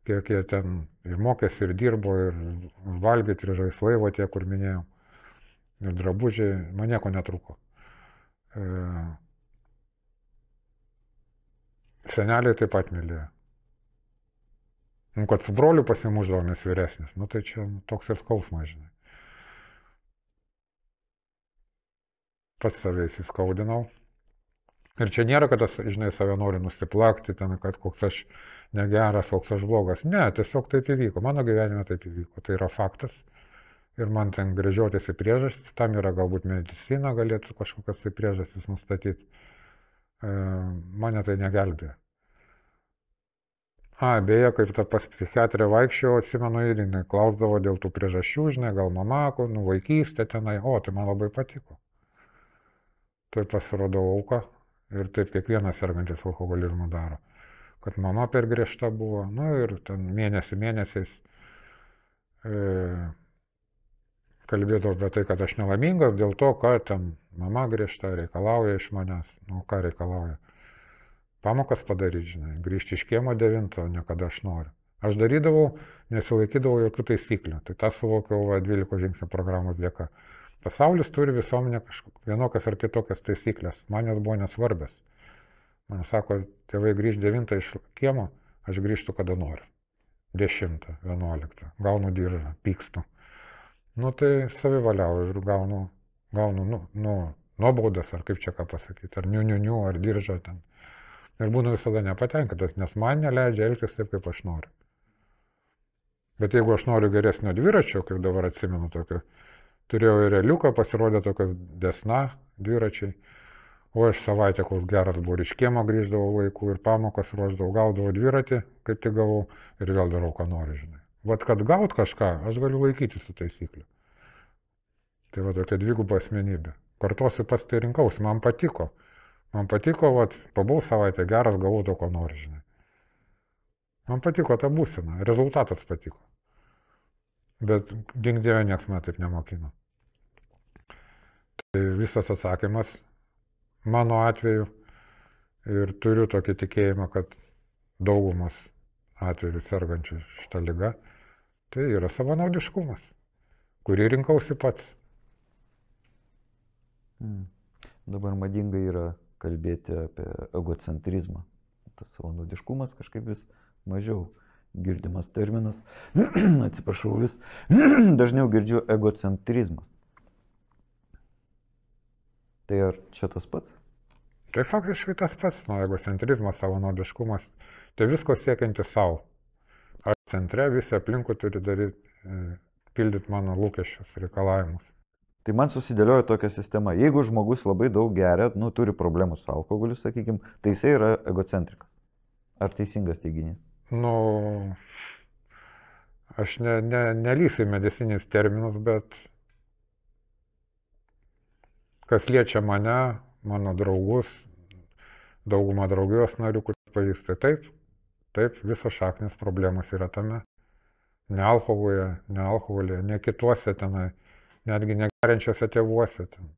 kiek jie ten ir mokėsi, ir dirbo, ir valgyti, ir žaislai, va tie, kur minėjau, ir drabužiai, man nieko netrūko. Seneliai taip pat mylėjo. Kad su broliu pasimuždavomės vyresnis, tai čia toks ir skausmas, žinai. Pats save įsiskaudinau. Ir čia nėra, kad aš, žinai, save noriu nusiplakti, ten, kad koks aš negeras, koks aš blogas. Ne, tiesiog taip įvyko. Mano gyvenime taip įvyko. Tai yra faktas. Ir man ten gręžiotis į priežastis. Tam yra galbūt medicina, galėtų kažkokias tai priežastis nustatyti. Mane tai negelbėjo. Beje, kaip ta pas psichiatrė vaikščiau, atsimenu ir jinai klausdavo dėl tų priežasčių, žinai, gal mamako, vaikystė tenai, tai man labai patiko. Tai pasirodo auka ir taip kiekvienas sergantis alkoholizmu daro. Kad mama per griežta buvo, ir ten mėnesiais kalbėdavo apie tai, kad aš nelaimingas dėl to, kad ten mama griežta reikalauja iš manęs. Ką reikalauja? Pamokas padaryti, žinai, grįžti iš kiemo 9, ne kada aš noriu. Aš darydavau, nesilaikydavau jokių taisyklių. Tai tą suvokiau 12 žingsnių programos dėka. Pasaulis turi visuomenę vienokias ar kitokias taisyklės. Man jos buvo nesvarbios. Man sako, tėvai grįž 9 iš kiemo, aš grįžtu kada noriu. 10, 11, gaunu diržą, pykstu. Tai savivaliauju ir gaunu nuobaudas, ar kaip čia ką pasakyti, ar niu, ar diržą ten. Ir būnu visada nepatenkintas, nes man neleidžia elgtis taip, kaip aš noriu. Bet jeigu aš noriu geresnio dviračio, kaip dabar atsimenu tokio, turėjau ir reliuką, pasirodė tokios Desna dviračiai, o aš savaitę, koks geras buvo, iš kiemo grįždavau laiku ir pamokas ruošdavau, gaudavau dviratį, kaip tik gavau ir vėl darau, ką noriu, žinai. Vat kad gaut kažką, aš galiu laikyti su taisykliu. Tai tokia dviguba asmenybė. Kartuosiu, pats tai rinkausi, man patiko. Man patiko, pabuvau savaitę geras, gavau to, ko nori, žinai. Man patiko ta būsena, rezultatas patiko. Bet gink Dieve, nieks man taip nemokino. Tai visas atsakymas mano atveju ir turiu tokį tikėjimą, kad daugumas atveju sergančių šitą ligą, tai yra savanaudiškumas, kurį rinkausi pats.
Dabar madinga yra kalbėti apie egocentrizmą. Tas savanaudiškumas kažkaip vis mažiau girdimas terminas. Atsiprašau, vis dažniau girdžiu egocentrizmas. Tai ar čia tas pats?
Tai faktiškai tas pats, egocentrizmas, savanaudiškumas, tai visko siekianti savo. Aš centre, visi aplinkui turi pildyti mano lūkesčius, reikalavimus.
Tai man susidėliojo tokia sistema. Jeigu žmogus labai daug geria, turi problemų su alkoholiu, sakykime, tai jisai yra egocentrikas. Ar teisingas teiginys?
Aš nelysiu į medicininius terminus, bet kas liečia mane, mano draugus, daugumą draugijos narių, kuris pažįsta, taip, visos šaknės problemos yra tame. Ne alkoholyje, ne kituose tenai, netgi negeriančiose tėvuose ten,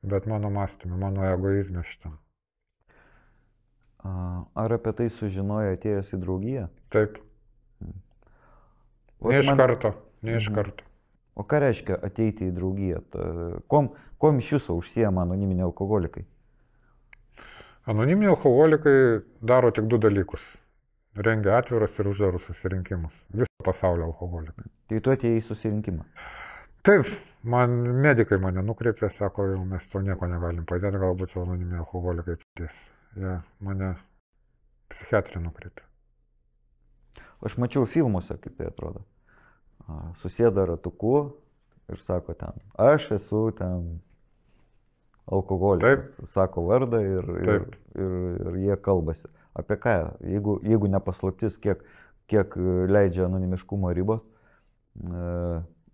bet mano mąstyme, mano egoizme šitam.
Ar apie tai sužinojo atėjęs į draugiją?
Taip. Ne iš karto.
O ką reiškia ateiti į draugiją? Kuom iš viso užsiema anoniminiai alkoholikai?
Anoniminiai alkoholikai daro tik 2 dalykus. Rengia atvirus ir uždarus susirinkimus. Viso pasaulio alkoholikai.
Tai tu atėjai į susirinkimą?
Taip, medikai mane nukreipė, sako, jau mes to nieko negalim padėti, galbūt anoniminiai alkoholikai padės. Mane psichiatrė nukreipė.
Aš mačiau filmuose, kaip tai atrodo. Susėda ratuku ir sako ten, aš esu ten alkoholikas, sako vardą ir jie kalbasi. Apie ką? Jeigu nepaslaptis, kiek leidžia anonimiškumo ribos,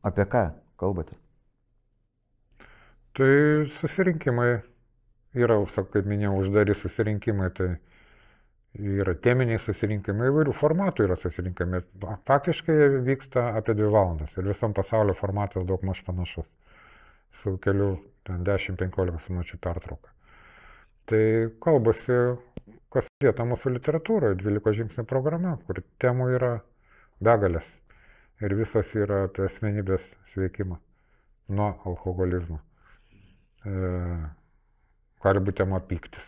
apie ką kalbatės?
Tai susirinkimai yra, kaip minėjau, uždari susirinkimai, tai yra teminiai susirinkimai, įvairių formatų yra susirinkimai. Faktiškai vyksta apie 2 valandas ir visam pasaulio formatas daugmaž panašus, su keliu 10-15 minučių pertrauka. Tai kalbasi, kas lieta mūsų literatūroje, 12 žingsnių programa, kur temų yra begalės ir visos yra apie asmenybės sveikimą nuo alkoholizmo. Gali būti tema pyktis.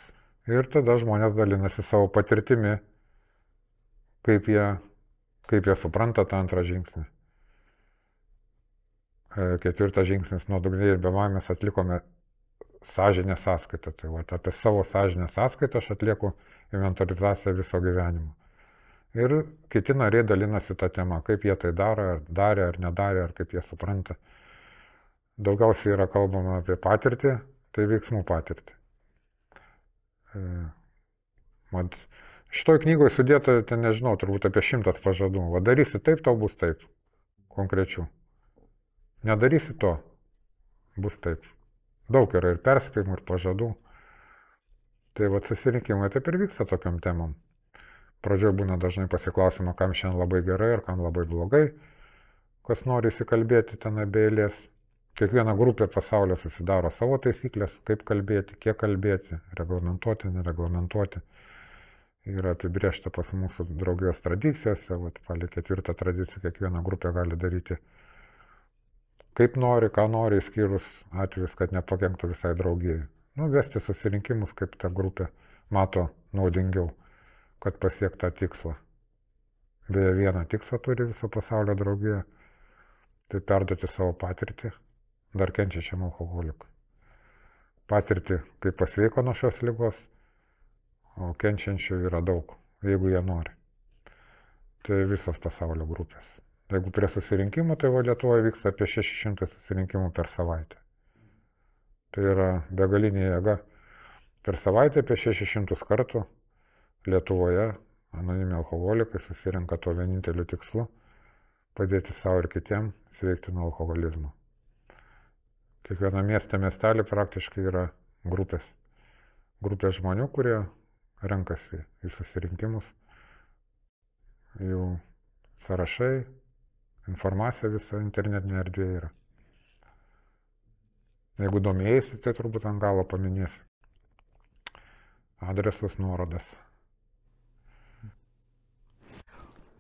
Ir tada žmonės dalinasi savo patirtimi, kaip jie supranta tą 2 žingsnį. 4 žingsnis nuodugniai ir bemaimiai mes atlikome sąžinės sąskaitą. Tai apie savo sąžinės sąskaitą aš atlieku inventorizaciją viso gyvenimo. Ir kiti nariai dalinasi tą temą, kaip jie tai darė ar nedarė, ar kaip jie supranta. Daugiausiai yra kalbama apie patirtį, tai veiksmų patirtį. Šitoj knygoje sudėta, ten nežinau, turbūt apie 100 pažadų. Va darysi taip, tau bus taip. Konkrečių. Nedarysi to, bus taip. Daug yra ir perspėjimų, ir pažadų. Tai va susirinkimai taip ir vyksta tokiam temam. Pradžioje būna dažnai pasiklausima, kam šiandien labai gerai ir kam labai blogai. Kas nori įsikalbėti ten be eilės. Kiekviena grupė pasaulio susidaro savo taisyklės, kaip kalbėti, kiek kalbėti, reglamentuoti, nereglamentuoti. Yra apibrėžta pas mūsų draugijos tradicijose, palei 4 tradiciją kiekviena grupė gali daryti kaip nori, ką nori, išskyrus atvejus, kad nepakenktų visai draugijai. Vesti susirinkimus, kaip ta grupė mato naudingiau, kad pasiektų tą tikslą. Beje, vieną tikslą turi viso pasaulio draugija, tai perduoti savo patirtį dar kenčiančiam alkoholikui. Patirtį, kaip pasveiko nuo šios ligos, o kenčiančių yra daug, jeigu jie nori. Tai visos pasaulio grupės. Jeigu prie susirinkimų, tai Lietuvoje vyksta apie 600 susirinkimų per savaitę. Tai yra begalinė jėga. Per savaitę apie 600 kartų Lietuvoje anonimi alkoholikai susirenka to vieninteliu tikslu - padėti savo ir kitiem sveikti nuo alkoholizmo. Kiekviena miestelį praktiškai yra grupės. Grupės žmonių, kurie renkasi į susirinkimus. Jų sąrašai, informacija visa internetinė erdvė yra. Jeigu domėjasi, tai turbūt ant galo paminėsiu. Adresus, nuorodas.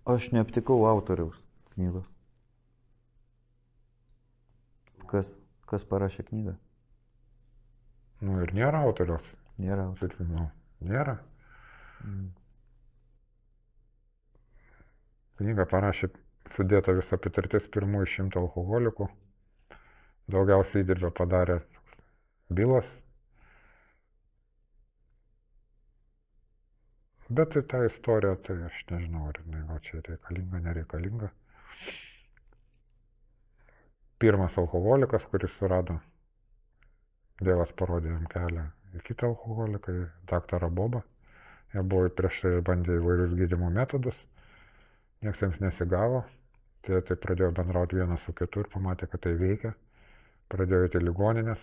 Aš neaptikau autoriaus knygos. Kas parašė knygą?
Ir nėra autoriaus.
Nėra autoriaus.
Nėra. Knygą parašė sudėta visa patirtis pirmųjų 100 alkoholikų. Daugiausiai įdirbio padarė bylas. Bet tai ta istorija, tai aš nežinau, ar gal čia reikalinga, nereikalinga. Pirmas alkoholikas, kuris surado, Dievas parodė jam kelią į kitą alkoholiką, į daktarą Bobą. Jie buvo prieš tai bandę įvairius gydymo metodus, nieks jiems nesigavo. Tai pradėjo bendrauti vienas su kitu ir pamatė, kad tai veikia. Pradėjo į ligoninės,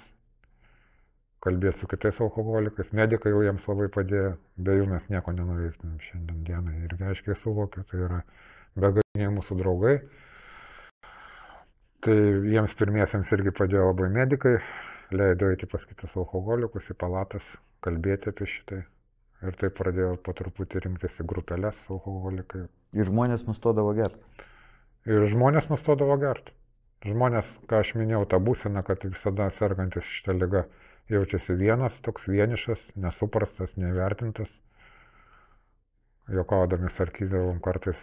kalbėti su kitais alkoholikais. Medikai jau jiems labai padėjo, be jų mes nieko nenuveiktumėm šiandien dienai. Irgi aiškiai suvokiu, tai yra begaliniai mūsų draugai. Tai jiems pirmiesiams irgi padėjo labai medikai, leido eiti pas kitus alkoholikus į palatas, kalbėti apie šitai. Ir tai pradėjo po truputį rinktis į grupelės alkoholikai.
Ir žmonės nustodavo gerti.
Ir žmonės nustodavo gerti. Žmonės, ką aš minėjau, tą būseną, kad visada sergantis šitą ligą jaučiasi vienas, toks vienišas, nesuprastas, neįvertintas. Juokaudami sarkydavom kartais,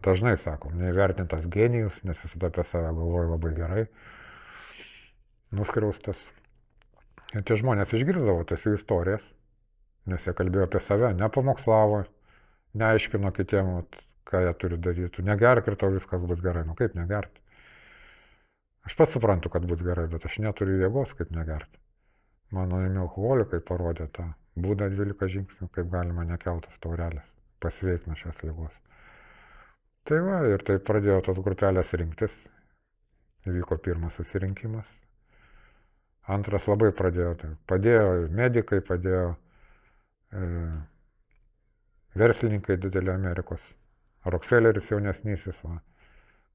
dažnai sakom, neįvertintas genijus, nes visada apie save galvoja labai gerai, nuskriaustas. Ir tie žmonės išgirsdavo tas jų istorijas, nes jie kalbėjo apie save, nepamokslavo, neaiškino kitiem, ką jie turi daryti. Negerk ir tau viskas bus gerai. Kaip negerti? Aš pats suprantu, kad bus gerai, bet aš neturiu jėgos, kaip negerti. Mano alkoholikai parodė tą būdą 12 žingsnių, kaip galima nekeltas taurelės, pasveikti nuo šios ligos. Tai va, ir tai pradėjo tos grupelės rinktis. Įvyko pirmas susirinkimas. Antras labai pradėjo. Tai padėjo medikai, padėjo verslininkai didelį Amerikos. Rockefelleris jaunesnysis,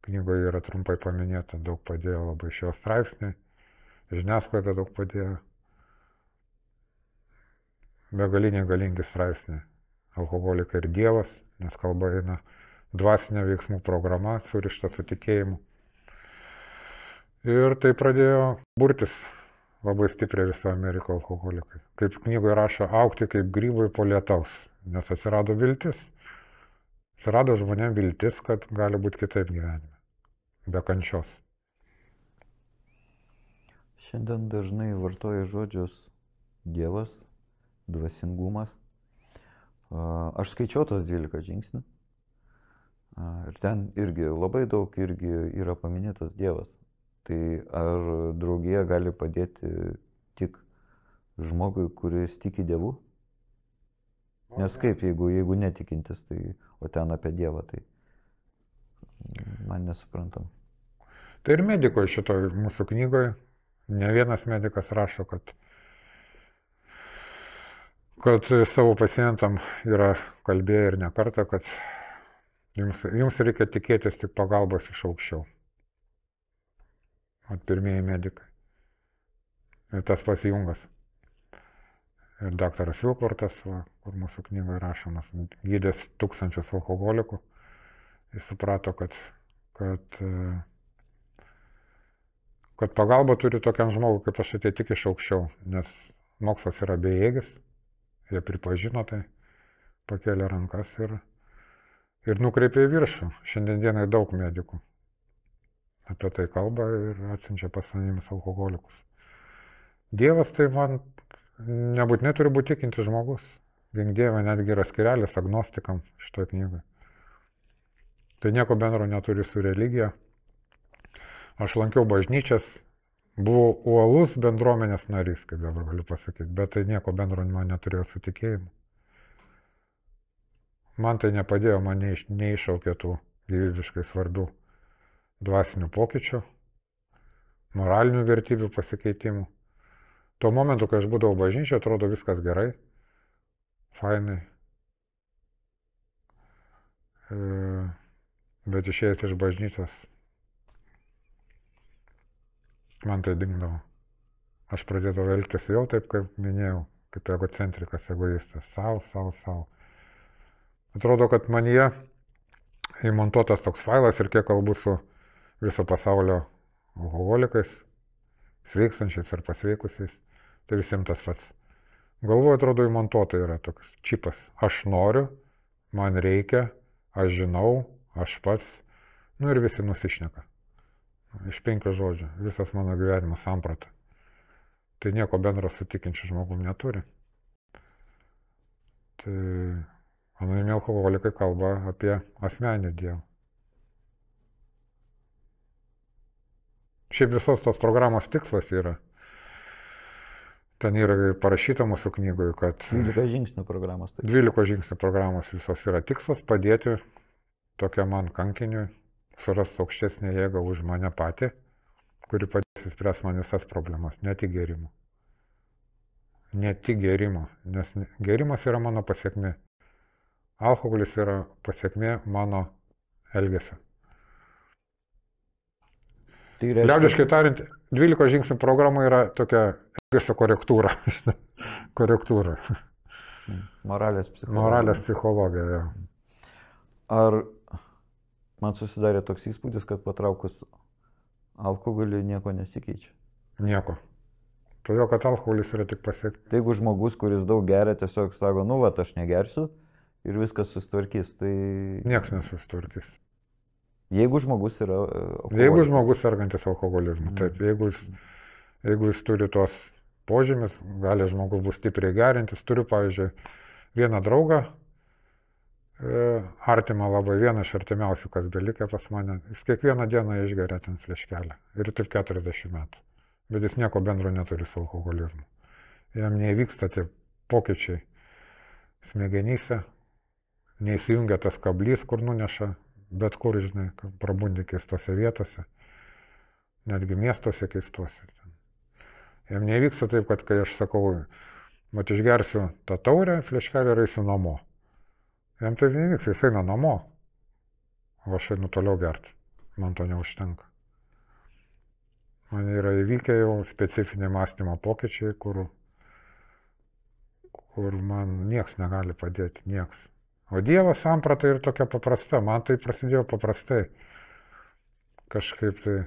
knygoje yra trumpai paminėta, daug padėjo labai šio straipsniai, žiniasklaida daug padėjo. Begaliniai galingi straipsniai. Alkoholikai ir Dievas, nes kalba eina dvasinė veiksmų programa surišta su tikėjimu. Ir tai pradėjo burtis labai stipriai viso Ameriko alkoholikai. Kaip knygoje rašo, augti kaip grybai po lietaus, nes atsirado viltis. Atsirado žmonėm viltis, kad gali būti kitaip gyvenime, be kančios.
Šiandien dažnai vartoja žodžius Dievas, dvasingumas. Aš skaičiau tos 12 žingsnių. Ir ten irgi labai daug irgi yra paminėtas Dievas. Tai ar draugija gali padėti tik žmogui, kuris tiki Dievu? Nes kaip, jeigu netikintis, tai, o ten apie Dievą, tai man nesuprantam.
Tai ir medikoje šitoje mūsų knygoje ne vienas medikas rašo, kad savo pacientam yra kalbėję ir ne kartą, kad jums reikia tikėtis tik pagalbos iš aukščiau. At pirmieji medikai. Ir tas pats Jungas. Ir daktaras Vilkvartas, kur mūsų knygoje rašomas, gydęs tūkstančius alkoholikų, jis suprato, kad pagalba turi tokiam žmogui, kaip aš, tai tik iš aukščiau, nes mokslas yra bejėgis, jie pripažino tai, pakėlė rankas ir nukreipė į viršų. Šiandien dienai daug medikų apie tai kalba ir atsiunčia pas anonimus alkoholikus. Dievas tai man nebūtinai turi būti tikintis žmogus. Gink Dievą netgi yra skirelis agnostikam šitoje knygoje. Tai nieko bendro neturi su religija. Aš lankiau bažnyčias, buvau uolus bendruomenės narys, kaip dabar galiu pasakyti, bet tai nieko bendro man neturėjo su tikėjimu. Man tai nepadėjo, man neiššaukė tų gyvybiškai svarbių dvasinių pokyčių, moralinių vertybių pasikeitimų. Tuo momentu, kai aš būdavau bažnyčioje, atrodo viskas gerai, fainai. Bet išėjęs iš bažnyčios, man tai dingdavo. Aš pradėdavau elgtis vėl taip, kaip minėjau, kaip egocentrikas, egoistas. Sau. Atrodo, kad manyje įmontuotas toks failas ir kiek kalbu su viso pasaulio alkoholikais, sveikstančiais ar pasveikusiais, tai visiems tas pats. Galvoje, atrodo, įmontuota yra toks čipas. Aš noriu, man reikia, aš žinau, aš pats, nu ir visi nusišneka. Iš 5 žodžių, visas mano gyvenimo samprata. Tai nieko bendro su tikinčiu žmogum neturi. Tai anonimi alkoholikai kalba apie asmenį Dievą. Šiaip visos tos programos tikslas yra, ten yra parašyta mūsų knygoje, kad
12 žingsnių programos.
12 žingsnių programos visos yra tikslas padėti tokiam man kankiniui surasti aukštesnę jėgą už mane patį, kuri padės įspręs man visas problemas, ne tik gėrimo. Ne tik gėrimo, nes gėrimas yra mano pasiekmė. Alkoholis yra pasiekmė mano elgesio.
Tai reiškia,
Liaudiškai tariant, 12 žingsnių programa yra tokia elgesio korektūra. Korektūra.
moralės psichologija.
Moralės psichologija, jo.
Ar man susidarė toks įspūdis, kad patraukus alkoholį nieko nesikeičia?
Nieko. Todėl, kad alkoholis yra tik pasiekmė.
Tai jeigu žmogus, kuris daug geria, tiesiog sako, nu va, aš negersiu ir viskas susitvarkys, tai...
Niekas nesusitvarkys.
Jeigu žmogus yra...
Jeigu žmogus sergantis alkoholizmu, taip, jeigu jis turi tos požymis, gali žmogus bus stipriai gerintis. Turiu, pavyzdžiui, vieną draugą, artimą labai, vieną iš artimiausių, kas belikė pas mane. Jis kiekvieną dieną išgeria ten fleškelę. Ir taip 40 metų. Bet jis nieko bendro neturi su alkoholizmu. Jam neįvyksta tie pokyčiai smegenyse, neįsijungia tas kablys, kur nuneša, bet kur, žinai, prabundi keistose vietose, netgi miestuose keistuose. Jam neįvyksta taip, kad kai aš sakau, mat išgersiu tą taurę, fleškelę ir eisiu namo. Jam taip nevyks, jis eina namo, o aš einu toliau gerti. Man to neužtenka. Man yra įvykę jau specifiniai mąstymo pokyčiai, kur man nieks negali padėti, nieks. O Dievo samprata yra tokia paprasta, man tai prasidėjo paprastai. Kažkaip tai,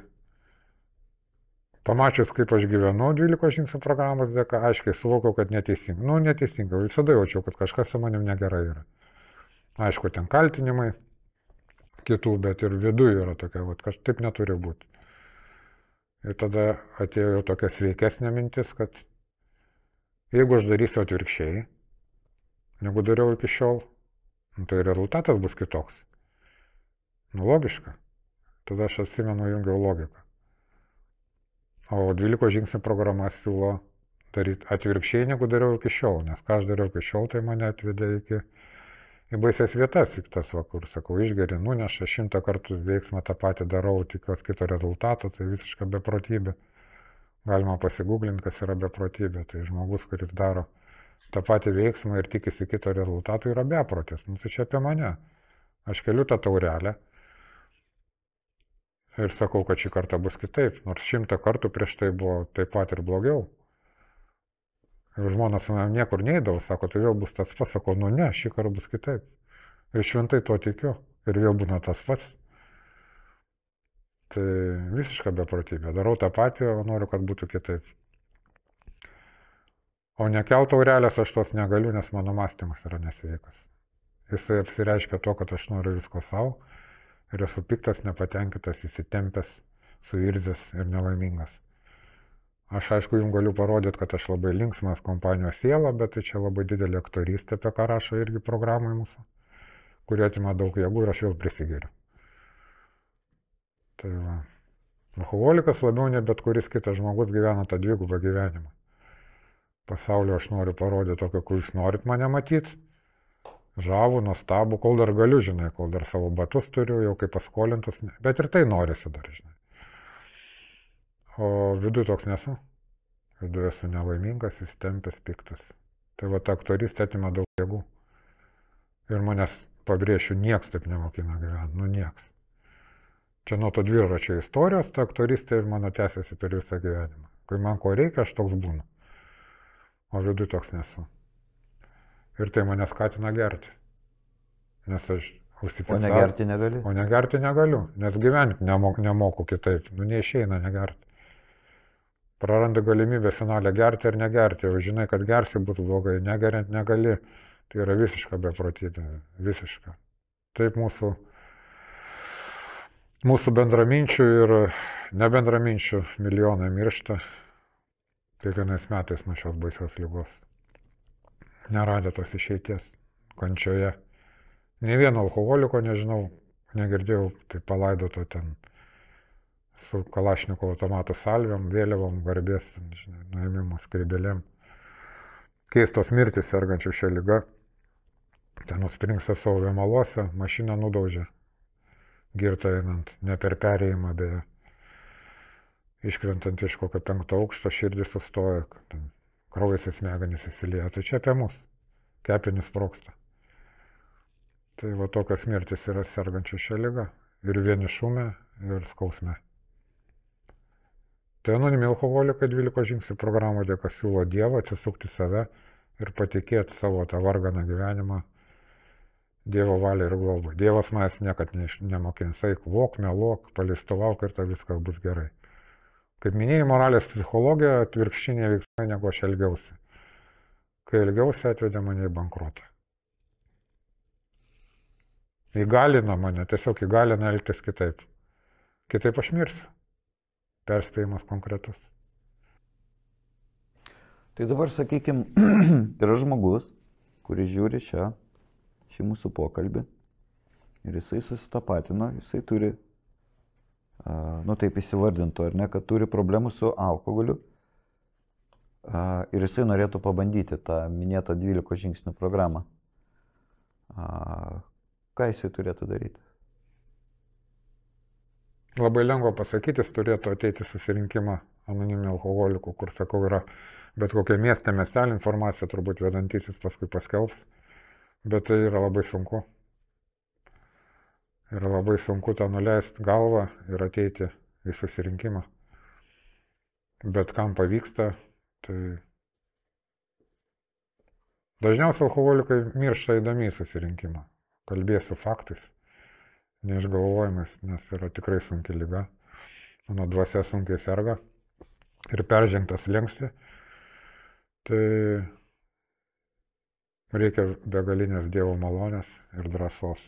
pamačius, kaip aš gyvenu 12 žingsnių programos dėka, aiškiai suvokiau, kad neteisinga. Nu, neteisinga, visada jaučiau, kad kažkas su manim negerai yra. Aišku, ten kaltinimai kitų, bet ir viduje yra tokia, kad taip neturi būti. Ir tada atėjo tokia sveikesnė mintis, kad jeigu aš darysiu atvirkščiai, negu dariau iki šiol, tai rezultatas bus kitoks. Nu, logiška. Tada aš atsimenu, jungiau logiką. O 12 žingsnių programa siūlo daryti atvirkščiai, negu dariau iki šiol, nes ką aš dariau iki šiol, tai mane atvedė į baisias vietas, į tas, kur, sakau, išgeri, nuneša, 100 kartų veiksmą tą patį darau, tikiuosi kito rezultato, tai visiška beprotybė. Galima pasigūglinti, kas yra beprotybė. Tai žmogus, kuris daro tą patį veiksmą ir tikisi kito rezultato, yra beprotis. Nu, tai čia apie mane. Aš keliu tą taurelę ir sakau, kad šį kartą bus kitaip, nors 100 kartų prieš tai buvo taip pat ir blogiau. Ir žmona su manimi niekur neįdavo, sako, tai vėl bus tas pats, sakau, nu ne, šį kartą bus kitaip. Ir šventai to tikiu, ir vėl būna tas pats. Tai visiška beprotybė. Darau tą patį, o noriu, kad būtų kitaip. O nekelt taurelės aš tos negaliu, nes mano mąstymas yra nesveikas. Jisai apsireiškia to, kad aš noriu visko savo ir esu piktas, nepatenkintas, įsitempęs, suirzęs ir nelaimingas. Aš aišku, jums galiu parodyti, kad aš labai linksmas kompanijos siela, bet tai čia labai didelė aktorystė, apie ką rašo irgi programai mūsų, kurie atima daug jėgų ir aš vėl prisigeriu. Tai va. Alkoholikas labiau ne bet kuris kitas žmogus gyvena tą dvigubą gyvenimą. Pasaulio aš noriu parodyti tokio, kur jūs norit mane matyti. Žavų, nuostabų, kol dar galiu, žinai, kol dar savo batus turiu, jau kaip paskolintus, bet ir tai norisi dar, žinai. O viduje toks nesu. Viduje esu nelaimingas, įsitempęs, piktas. Tai va, ta aktoristė atima daug jėgų. Ir manęs, pabrėšiu, nieks taip nemokina gyventi, nu nieks. Čia nuo to dviračio istorijos, ta aktoristė ir mano tęsiasi per visą gyvenimą. Kai man ko reikia, aš toks būnu. O viduje toks nesu. Ir tai mane skatina gerti. Nes aš užsifiksavau.
O negerti negali?
O negerti negaliu, nes gyventi nemoku kitaip. Nu, neišeina negerti. Prarandi galimybę finalę gerti ar negerti. O žinai, kad gersi bus blogai, negeriant negali. Tai yra visiška beprotybė. Visiška. Taip mūsų bendraminčių ir nebendraminčių milijonai miršta kiekvienais metais nuo šios baisios ligos. Neradę tos išeities, kančioje. Nei vieno alkoholiko nežinau, negirdėjau, tai palaidoto ten su Kalašnikovo automato salvėm, vėliavom, garbės, žinai, nuėmimo skrybėlėm. Keistos mirtis sergančių šią ligą. Ten nuspringsta savo vėmaluose, mašiną nudaužė, girtą einant, ne per perėjimą beje. Iškrentant iš kokio 5 aukšto, širdis sustoja, kraujas į smegenis įsilieja. Tai čia apie mus. Kepenys sprogsta. Tai va tokios mirtis yra sergančių šią ligą. Ir vienišume, ir skausme. Tai anonimi alkoholikai 12 žingsnių programų dėka siūlo Dievą atsisukti save ir patikėti savo tą varganą gyvenimą Dievo valią ir globą. Dievas manęs niekad nemokins, eik, vok, meluok, paleistavauk ir ta viskas bus gerai. Kaip minėjai, moralės psichologija atvirkštiniai veiksmai, negu aš elgiausi. Kai elgiausi, atvedė mane į bankrotą. Įgalina mane, tiesiog įgalina elgtis kitaip. Kitaip aš mirsiu. Perspėjimas konkretus.
Tai dabar, sakykime, yra žmogus, kuris žiūri šį mūsų pokalbį ir jisai susitapatino, jisai turi, nu taip įsivardinto, ar ne, kad turi problemų su alkoholiu ir jisai norėtų pabandyti tą minėtą 12 žingsnių programą. Ką jisai turėtų daryti?
Labai lengva pasakyti, jis turėtų ateiti susirinkimą anoniminių alkoholikų, kur, sakau, yra bet kokia miestelė informacija, turbūt vedantysis paskui paskelbs, bet tai yra labai sunku. Yra labai sunku tą nuleisti galvą ir ateiti į susirinkimą. Bet kam pavyksta, tai dažniausiai alkoholikai miršta eidami į susirinkimą. Kalbėsiu faktais. Neišgalvojimais, nes yra tikrai sunki liga. Mano dvasia sunkiai serga ir peržengtas slenkstį. Tai reikia begalinės Dievo malonės ir drąsos.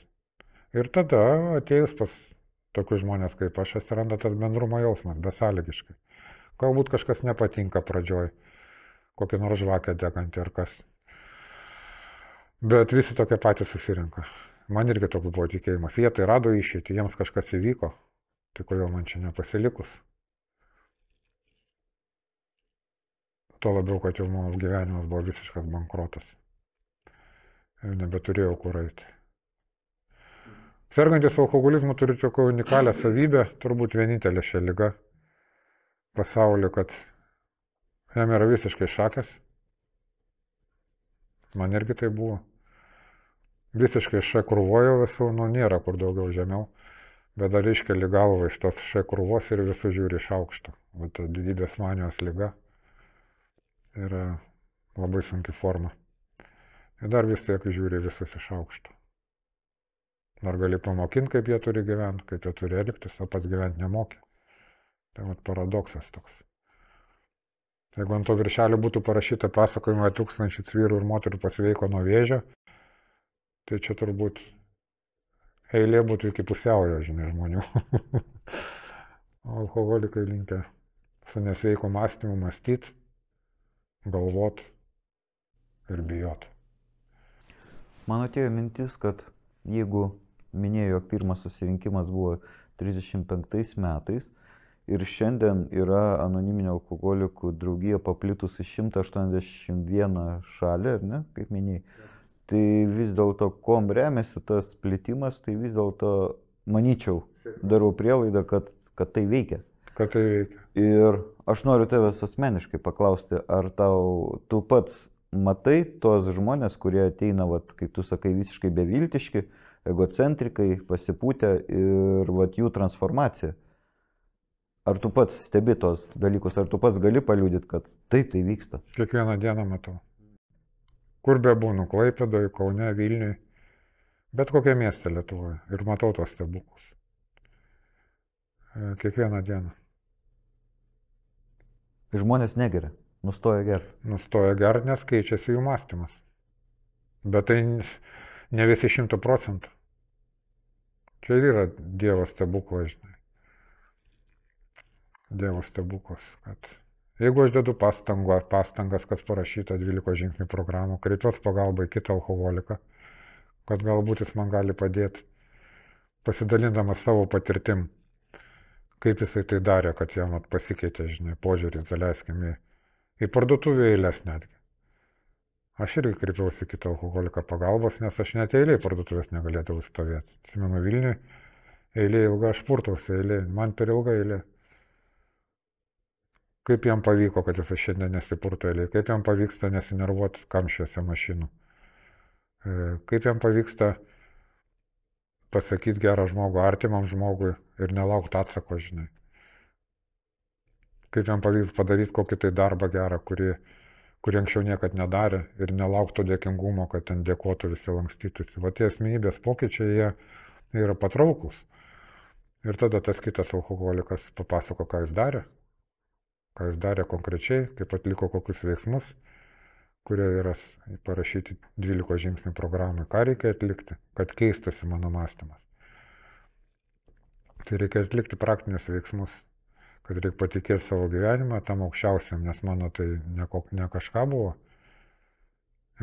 Ir tada atėjus pas tokius žmonės kaip aš atsiranda tas bendrumo jausmas, besąlygiškai. Galbūt kažkas nepatinka pradžioj, kokią nors žvakę degantį ar kas. Bet visi tokie patys susirinka. Man irgi toks buvo tikėjimas. Jie tai rado išeitį, jiems kažkas įvyko. Tai kodėl man čia nepasilikus? Tuo labiau, kad jau mano gyvenimas buvo visiškas bankrotas. Ir nebeturėjau kur eiti. Sergantis alkoholizmu turi tokią unikalią savybę, turbūt vienintelė šią ligą pasaulyje, kad jam yra visiškai šakės. Man irgi tai buvo. Visiškai š krūvoje visų, nėra kur daugiau žemiau, bet dar iškeli galvą iš tos š krūvos ir visus žiūri iš aukšto. O ta didybės manijos liga yra labai sunki forma. Ir dar vis tiek žiūri visus iš aukšto. Dar gali pamokinti, kaip jie turi gyventi, kaip jie turi elgtis, o pats gyventi nemoki. Tai vat paradoksas toks. Jeigu ant to viršelio būtų parašyta pasakojimą 1000 vyrų ir moterų pasveiko nuo vėžio, tai čia turbūt eilė būtų iki pusiaujo, žinai, žmonių. Alkoholikai linkę su nesveiku mąstymu mąstyti, galvot ir bijot.
Man atėjo mintis, kad jeigu minėjau, jog pirmas susirinkimas buvo 35 metais ir šiandien yra anoniminio alkoholikų draugija paplitus į 181 šalį, ar ne, kaip minėjai, tai vis dėlto, kuom remiasi tas plitimas, tai vis dėlto, manyčiau, darau prielaidą, kad tai veikia.
Kad tai veikia.
Ir aš noriu tavęs asmeniškai paklausti, ar tu pats matai tos žmonės, kurie ateina, vat, kaip tu sakai, visiškai beviltiški, egocentrikai, pasipūtę ir vat, jų transformacija. Ar tu pats stebi tos dalykus, ar tu pats gali paliudyti, kad taip tai vyksta?
Kiekvieną dieną matau. Kur bebūnu, Klaipėdoje, Kaune, Vilniuje, bet kokie mieste Lietuvoje. Ir matau tos stebuklus. Kiekvieną dieną.
Žmonės negeria, nustoja gerti.
Nustoja gerti, nes keičiasi jų mąstymas. Bet tai ne visi 100%. Čia ir yra Dievo stebuklas, žinai. Dievo stebuklas, kad jeigu aš dedu pastangas, kas parašyta 12 žingsnių programų, kreipiuos pagalbą į kitą alkoholiką, kad galbūt jis man gali padėti, pasidalindamas savo patirtim, kaip jisai tai darė, kad jam pasikeitė, žinai, požiūris, daleiskim, į parduotuvę eilės netgi. Aš irgi kreipiausi į kitą alkoholiką pagalbos, nes aš net eilėje parduotuvės negalėdavau stovėti. Atsimenu, Vilniuje eilė ilga, aš purtausi eilė, man per ilga eilė. Kaip jam pavyko, kad jis šiandien nesipurto eilė, kaip jam pavyksta nesinervuoti kamščiuose mašinų, kaip jam pavyksta pasakyti gerą žmogų artimam žmogui ir nelaukti atsako, žinai. Kaip jam pavyks padaryti kokį tai darbą gerą, kurį anksčiau niekad nedarė ir nelaukto dėkingumo, kad ten dėkotų visi lankstytųsi. Va tie asmenybės pokyčiai, jie yra patrauklus. Ir tada tas kitas alkoholikas papasako, ką jis darė konkrečiai, kaip atliko kokius veiksmus, kurie yra parašyti 12 žingsnių programai, ką reikia atlikti, kad keistusi mano mąstymas. Tai reikia atlikti praktinius veiksmus, kad reikia patikėti savo gyvenimą tam aukščiausiam, nes mano tai ne kažką buvo.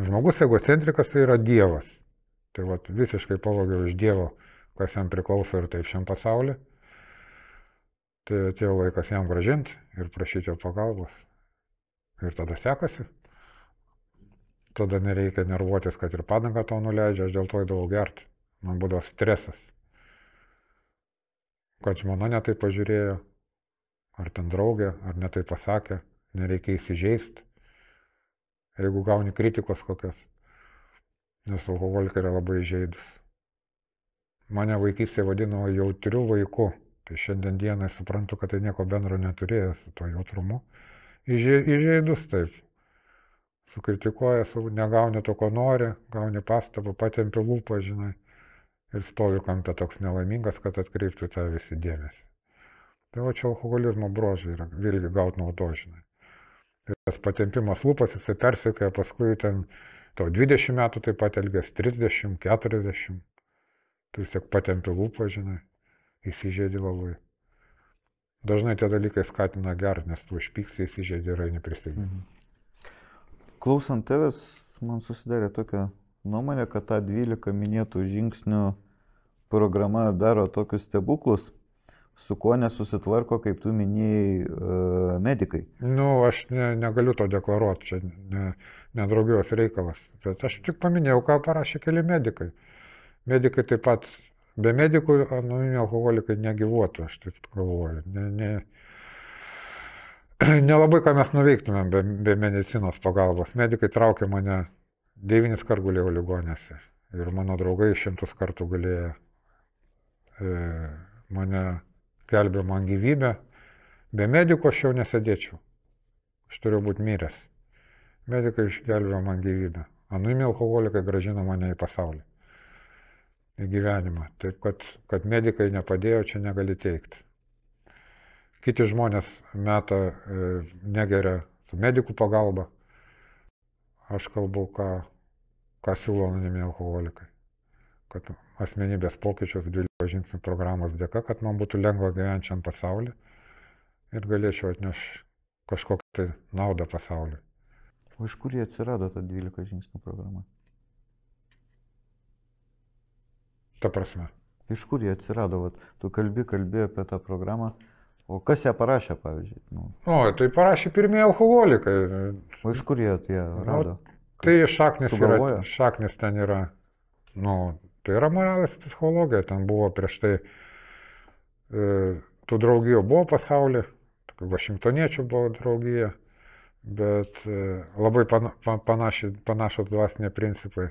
Žmogus egocentrikas tai yra Dievas. Tai vat, visiškai pavogiau iš Dievo, kas jam priklauso ir taip šiam pasauliu. Tai atėjo laikas jam grąžinti ir prašyti jo pagalbos. Ir tada sekasi. Tada nereikia nervuotis, kad ir padangą to nuleidžia, aš dėl to įdavau gerti. Man būdavo stresas. Kad žmona netai pažiūrėjo, ar ten draugė, ar netai pasakė, nereikia įsižeisti. Jeigu gauni kritikos kokios, nes alkoholikai yra labai įžeidus. Mane vaikystėje vadino jautriu vaiku. Tai šiandien dienai suprantu, kad tai nieko bendro neturėjo su to jautrumu. Įžeidus taip. Sukritikuoja, negauni to, ko nori, gauni pastabą, patempi lūpą, žinai. Ir stovi kampe toks nelaimingas, kad atkreiptų tą visi dėmesį. Tai va čia alkoholizmo bruožai yra, vėlgi gauti naudos, žinai. Ir tas patempimas lūpas, jisai persikėja, paskui ten tau 20 metų taip pat elgės, 30, 40. Tu vis tiek patempi lūpą, žinai. Įsižeidži labai. Dažnai tie dalykai skatina gerti, nes tu užpyksi, įsižeidži ir eini prisigyti.
Klausant tavęs, man susidarė tokia nuomonė, kad ta 12 minėtų žingsnių programa daro tokius stebuklus su kuo nesusitvarko, kaip tu minėjai, medikai.
Nu, aš negaliu to deklaruoti, čia ne draugijos reikalas. Bet aš tik paminėjau, ką parašė keli medikai. Medikai taip pat, be medikų anoniminiai alkoholikai negyvuotų, aš taip galvoju. Nelabai ką mes nuveiktumėm be medicinos pagalbos. Medikai traukė mane 9 kart gulėjau ligonėse. Ir mano draugai 100 kartų galėjo mane gelbėjo man gyvybę. Be mediko aš jau nesėdėčiau. Aš turiu būti miręs. Medikai išgelbėjo man gyvybę. Anoniminiai alkoholikai grąžino mane į pasaulį. Į gyvenimą. Taip, kad medikai nepadėjo, čia negali teikti. Kiti žmonės meta negeria su medikų pagalba. Aš kalbu, ką siūlo anoniminiai alkoholikai. Kad asmenybės pokyčius 12 žingsnių programos dėka, kad man būtų lengva gyventi šiam pasaulį ir galėčiau atnešti kažkokią tai naudą pasauliui.
O iš kur jie atsirado ta 12 žingsnių programa?
Ta prasme.
Iš kur jie atsirado? Vat, tu kalbi apie tą programą. O kas ją parašė, pavyzdžiui? Nu.
O, tai parašė pirmieji alkoholikai.
O iš kur jie rado?
Tai šaknis ten yra, nu, tai yra moralės psichologija, ten buvo prieš tai, tų draugijų buvo pasaulyje, vašingtoniečių buvo draugija, bet labai panašus dvasiniai principai.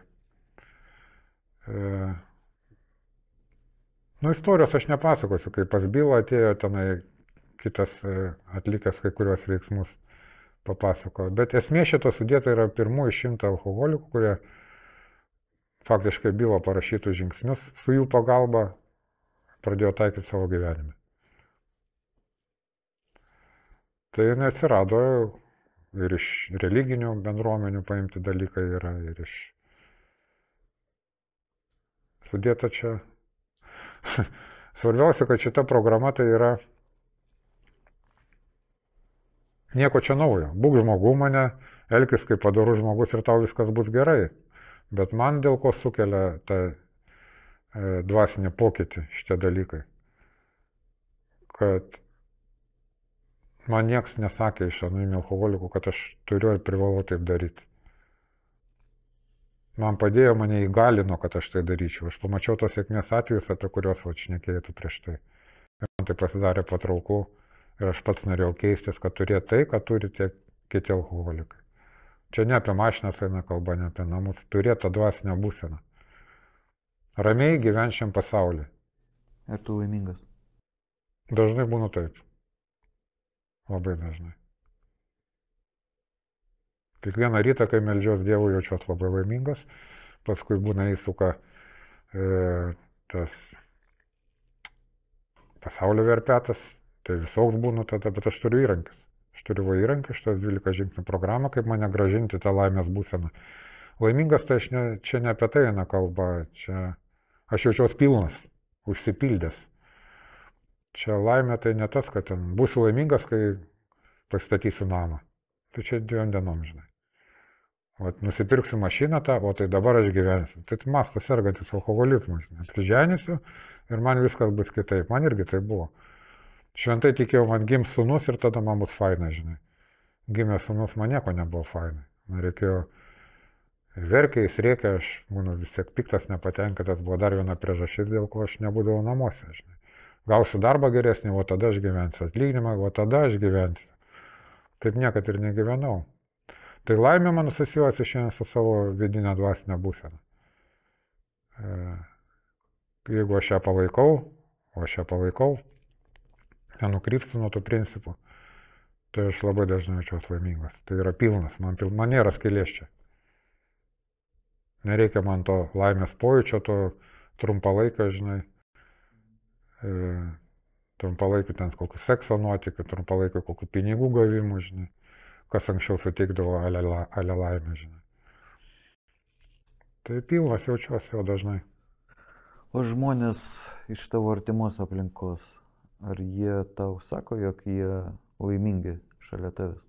Nu, istorijos aš nepasakosiu, kai pas bylą atėjo tenai kitas atlikęs kai kurios veiksmus papasako. Bet esmė šito sudėta yra pirmųjų 100 alkoholikų, kurie faktiškai bylą parašytų žingsnius, su jų pagalba pradėjo taikyti savo gyvenime. Tai neatsirado ir iš religinių bendruomenių paimti dalykai yra, ir iš sudėta čia. Svarbiausia, kad šita programa tai yra nieko čia naujo. Būk žmogų mane, elkis kaip padorus žmogus ir tau viskas bus gerai. Bet man dėl ko sukelia tą dvasinį pokytį šitie dalykai. Kad man nieks nesakė iš anoniminių alkoholikų, kad aš turiu ir privalau taip daryti. Man padėjo, mane įgalino, kad aš tai daryčiau. Aš pamačiau tos sėkmės atvejus, apie kuriuos šnekėjau prieš tai. Ir man tai pasidarė patrauklu. Ir aš pats norėjau keistis, kad turėtų tai, kad turi tie kiti alkoholikai. Čia ne apie mašinas eina kalba, ne apie namus. Turėtų tą dvasinę būseną. Ramiai gyvenčiam pasaulį.
Ir tu laimingas?
Dažnai būnu taip. Labai dažnai. Kiekvieną rytą, kai meldžiuos Dievui, jaučiuos labai laimingas. Paskui būna įsuka tas pasaulio verpetas. Tai visoks būnu tada, bet aš turiu įrankis. Aš turiu įrankį, šitas 12 žingsnių programą, kaip mane gražinti tą laimės būseną. Laimingas tai čia ne apie tai eina kalba, čia aš jaučiuos pilnas, užsipildęs. Čia laimė tai ne tas, kad ten būsiu laimingas, kai pastatysiu namą. Tai čia 2 dienom, žinai. Vat nusipirksiu mašiną tą, o tai dabar aš gyvensiu. Tai mastas sergantis alkoholizmu, žinai. Apsiženysiu ir man viskas bus kitaip. Man irgi tai buvo. Šventai tikėjau, man gims sūnus ir tada man bus faina, žinai. Gimė sūnus, man nieko nebuvo faina. Man reikėjo verkia, jis rėkia, aš būnu vis tiek piktas, nepatenkintas, buvo dar viena priežastis, dėl ko aš nebūdavau namuose, žinai. Gausiu darbą geresnį, o tada aš gyvensiu, atlyginimą, o tada aš gyvensiu. Taip niekad ir negyvenau. Tai laimė man asocijuojasi šiandien su savo vidinę dvasinę būseną. Jeigu aš ją palaikau, nenukrypstu nuo tų principų, tai aš labai dažnai jaučiuosi laimingas. Tai yra pilnas, man nėra skylės čia. Nereikia man to laimės pojūčio, to trumpalaikio, žinai, trumpalaikių ten kokių sekso nuotykių, trumpalaikių kokių pinigų gavimų, žinai, kas anksčiau suteikdavo ale laimę, žinai. Tai pilnas jaučiuosi jau dažnai.
O žmonės iš tavo artimos aplinkos, ar jie tau sako, jog jie laimingi šalia tavęs?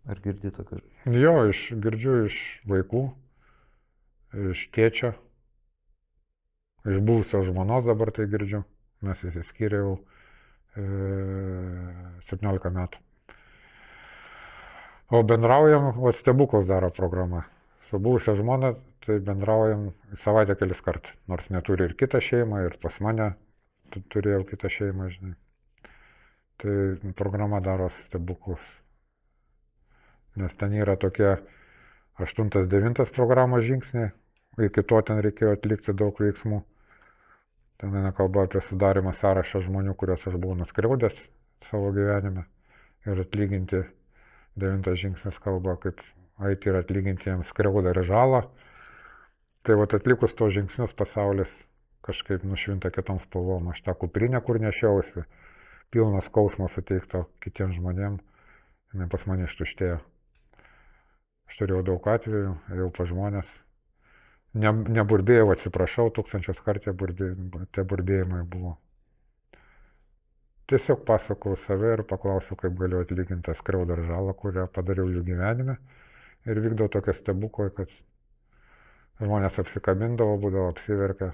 Ar girdi tokių?
Jo, girdžiu iš vaikų, iš tėčio, iš buvusios žmonos dabar tai girdžiu, mes įsiskyrė jau 17 metų. O bendraujam, Stebuklas daro programa. Su buvusia žmona, tai bendraujam savaitę kelis kartus. Nors neturi ir kitą šeimą, ir pas mane turėjau kitą šeimą, žinai. Tai programa daro Stebuklus. Nes ten yra tokie 8-9 programos žingsniai, iki to ten reikėjo atlikti daug veiksmų. Ten eina kalba apie sudarimą sąrašą žmonių, kuriuos aš buvau nuskriaudęs savo gyvenime ir atlyginti. 9 žingsnis kalba, kaip eiti ir atlyginti jiems skriaudą ir žalą. Tai vat atlikus tos žingsnius pasaulis kažkaip nušvinta kitom spalvom. Aš tą kuprinę, kur nešiausi, pilnas skausmo suteikto kitiems žmonėms, jinai pas mane ištuštėjo. Aš turėjau daug atvejų, ėjau pas žmonės. Neburbėjau, atsiprašau, 1000 kartų tie burbėjimai buvo. Tiesiog pasakau save ir paklausiau, kaip galiu atlyginti tą skriaudą ir žalą, kurią padariau jų gyvenime. Ir vykdau tokią stebuklą, kad žmonės apsikabindavo, būdavo apsiverkę.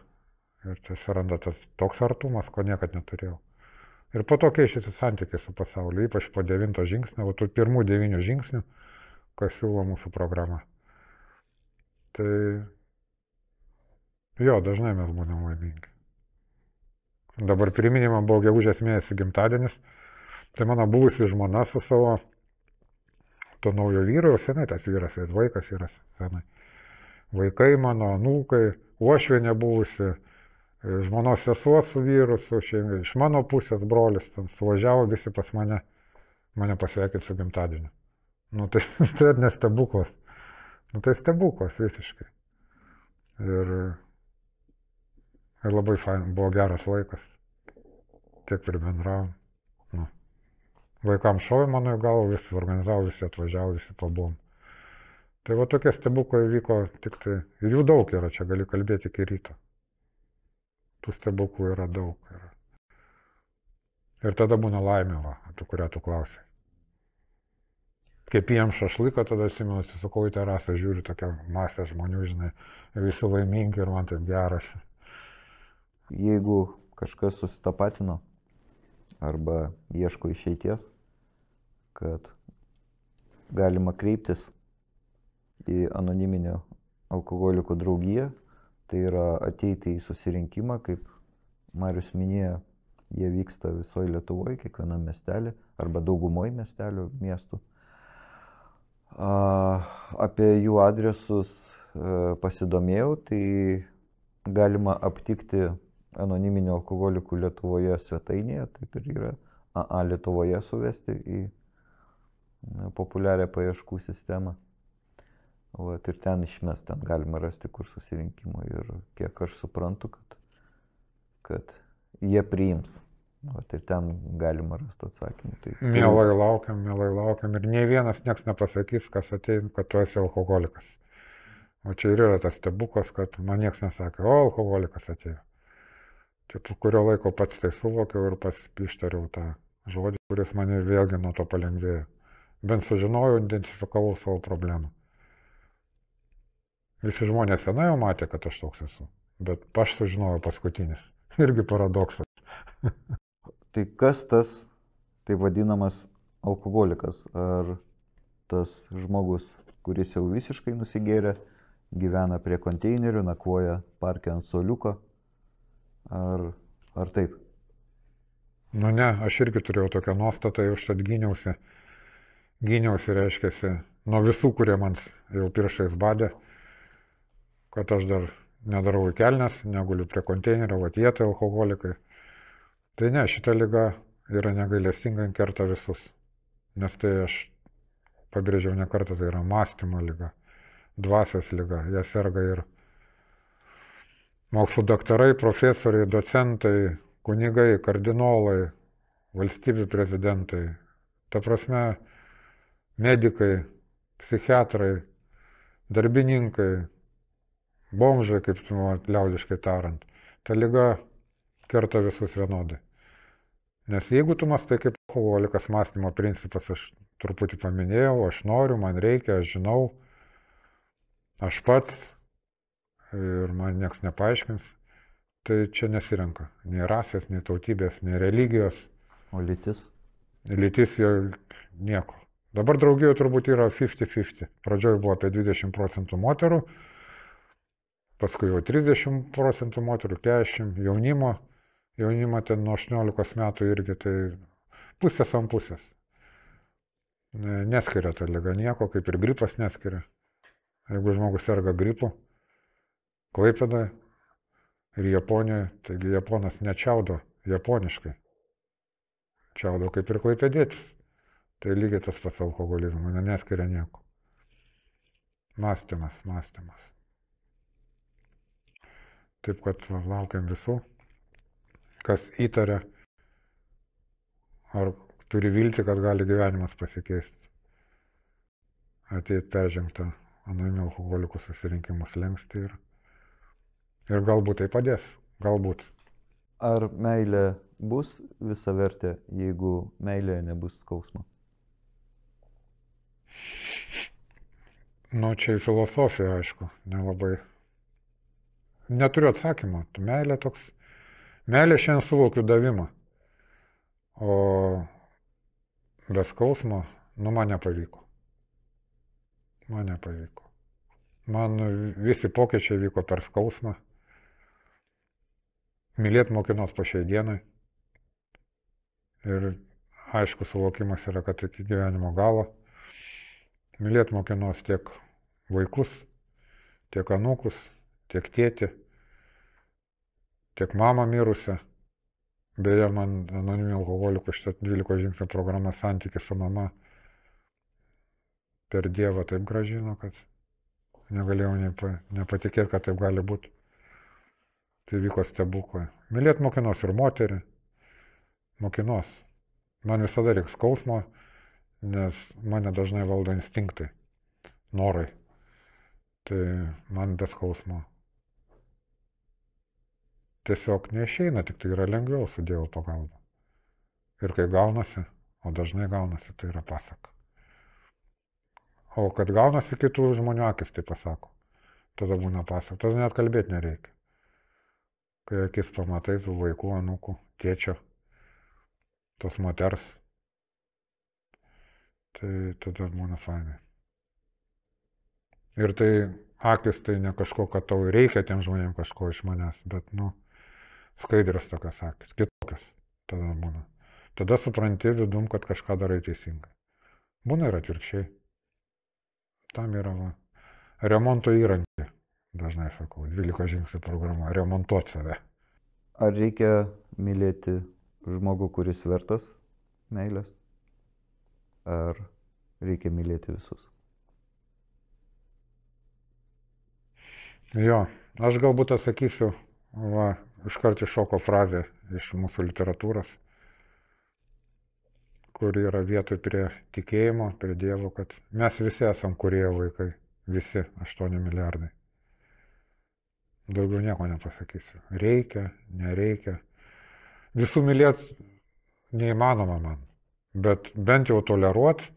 Ir tai suranda tas toks artumas, ko niekad neturėjau. Ir po to keičiasi santykiai su pasauliu, ypač po 9 žingsnio, o tų pirmų 9 žingsnių, kas siūlo mūsų programa. Tai jo, dažnai mes būnam laimingi. Dabar priminimą buvo gegužės mėnesį gimtadienis, tai mano buvusi žmona su savo to naujo vyro, jau senai tas vyras, vaikas yra senai. Vaikai mano, anūkai, uošvienė buvusi, žmonos sesuo su vyru, iš mano pusės brolis, ten suvažiavo visi pas mane pasveikinti su gimtadieniu. Nu tai nestebuklas. Nu tai stebuklas visiškai. Ir labai fain, buvo geras laikas. Tiek pribendravom. Nu. Vaikams šovė mano į galvą, visi organizavo, visi atvažiavo, visi pabuvom. Tai va tokie stebuklai vyko tik tai. Ir jų daug yra, čia gali kalbėti iki ryto. Tų stebuklų yra daug. Ir tada būna laimė, apie kurią tu klausai. Kaip jiems šašlyką, tada atsimenu, atsisakau į terasą, žiūriu tokią masę žmonių, žinai, visi laimingi ir man taip geras.
Jeigu kažkas susitapatino arba ieško išeities, kad galima kreiptis į anoniminę alkoholikų draugiją, tai yra ateiti į susirinkimą, kaip Marius minėjo, jie vyksta visoje Lietuvoje, kiekvienam miestelį arba daugumoje miestelių, miestų. Apie jų adresus pasidomėjau, tai galima aptikti anoniminių alkoholikų Lietuvoje svetainėje, taip ir yra AA Lietuvoje suvesti į populiarią paieškų sistemą. Vat, ir ten išmest, ten galima rasti kur susirinkimo ir kiek aš suprantu, kad jie priims. Vat, ir ten galima rasti atsakymų. Tai,
Mielai laukiam ir nei vienas nieks nepasakys, kas ateina, kad tu esi alkoholikas. O čia ir yra tas stebuklas, kad man nieks nesakė, o alkoholikas atėjo. Čia po kurio laiko pats tai suvokiau ir pats ištariau tą žodį, kuris mane vėlgi nuo to palengvėjo. Bent sužinojau, identifikavau savo problemą. Visi žmonės senai jau matė, kad aš toks esu, bet aš sužinojau paskutinis. Irgi paradoksas.
Tai kas tas taip vadinamas alkoholikas? Ar tas žmogus, kuris jau visiškai nusigėrė, gyvena prie konteinerių, nakvoja parke ant suoliuko? Ar taip?
Nu ne, aš irgi turėjau tokią nuostatą, jau šat gyniausi, reiškiasi, nuo visų, kurie man jau pirštais badė, kad aš dar nedarau į kelnes, neguliu prie konteinerio, vat jie tai alkoholikai. Tai ne, šita liga yra negailestinga, kerta visus. Nes tai aš pabrėžiau ne kartą, tai yra mąstymo liga, dvasios liga, jie serga ir mokslo daktarai, profesoriai, docentai, kunigai, kardinolai, valstybių prezidentai, ta prasme, medikai, psichiatrai, darbininkai, bomžai, kaip liaudiškai tariant. Ta liga kerta visus vienodai. Nes jeigu tu mąstai kaip alkoholikas, mąstymo principas, aš truputį paminėjau, aš noriu, man reikia, aš žinau, aš pats ir man nieks nepaaiškins, tai čia nesirenka. Nei rasės, nei tautybės, nei religijos.
O lytis?
Lytis jau nieko. Dabar draugijoje turbūt yra 50-50. Pradžioje buvo apie 20% moterų, paskui jau 30% moterų, 40% jaunimo. Jaunimo ten nuo 18 metų irgi, tai pusės ant pusės. Neskiria ta liga nieko, kaip ir gripas neskiria. Jeigu žmogus serga gripu, Klaipėdoje ir Japonijoje, taigi japonas nečiaudo japoniškai. Čiaudo kaip ir klaipėdietis. Tai lygiai tas pats alkoholizmo, neskiria nieko. Mąstymas. Taip kad laukiam visų, kas įtaria, ar turi viltį, kad gali gyvenimas pasikeisti. Ateit peržengtą anoniminių alkoholikų susirinkimų slenkstį ir galbūt tai padės. Galbūt.
Ar meilė bus visavertė, jeigu meilėje nebus skausmo?
Nu, čia į filosofiją, aišku, nelabai. Neturiu atsakymo. Meilė toks. Meilė šiandien suvokiu davimą. O be skausmo, man nepavyko. Man visi pokyčiai vyko per skausmą. Mylėt mokinos po šiai dienai. Ir aišku, suvokimas yra, kad iki gyvenimo galo. Mylėt mokinos tiek vaikus, tiek anūkus, tiek tėtį, tiek mamą mirusią. Beje, man anoniminių alkoholikų šitą 12 žingsnių programa santykis su mama per Dievą taip gražino, kad negalėjau nepatikėti, kad taip gali būti. Tai vyko stebuklai. Mylėt mokinos ir moterį. Mokinos. Man visada reikia skausmo, nes mane dažnai valdo instinktai, norai. Tai man be skausmo tiesiog neišeina, tik tai yra lengviau su Dievo pagalba. Ir kai gaunasi, o dažnai gaunasi, tai yra pasaka. O kad gaunasi, kitų žmonių akis tai pasako. Tada būna pasaka. Tada net kalbėti nereikia. Kai akis pamatai tų vaikų, anūkų, tėčio, tos moters, tai tada būna fainai. Ir tai akis tai ne kažko, kad tau reikia tiem žmonėm kažko iš manęs, bet, skaidrios tokios akis, kitokios tada būna. Tada supranti vidum, kad kažką darai teisingai. Būna ir atvirkščiai. Tam yra remonto įrankį, dažnai sakau, 12 žingsnių programa, remontuoti save.
Ar reikia mylėti žmogų, kuris vertas meilės? Ar reikia mylėti visus?
Jo, aš galbūt atsakysiu, iškart iššoko frazė iš mūsų literatūros, kur yra vietoj prie tikėjimo, prie Dievo, kad mes visi esam kūrėjo vaikai, visi 8 milijardai. Daugiau nieko nepasakysiu. Reikia, nereikia. Visų mylėti neįmanoma man, bet bent jau toleruoti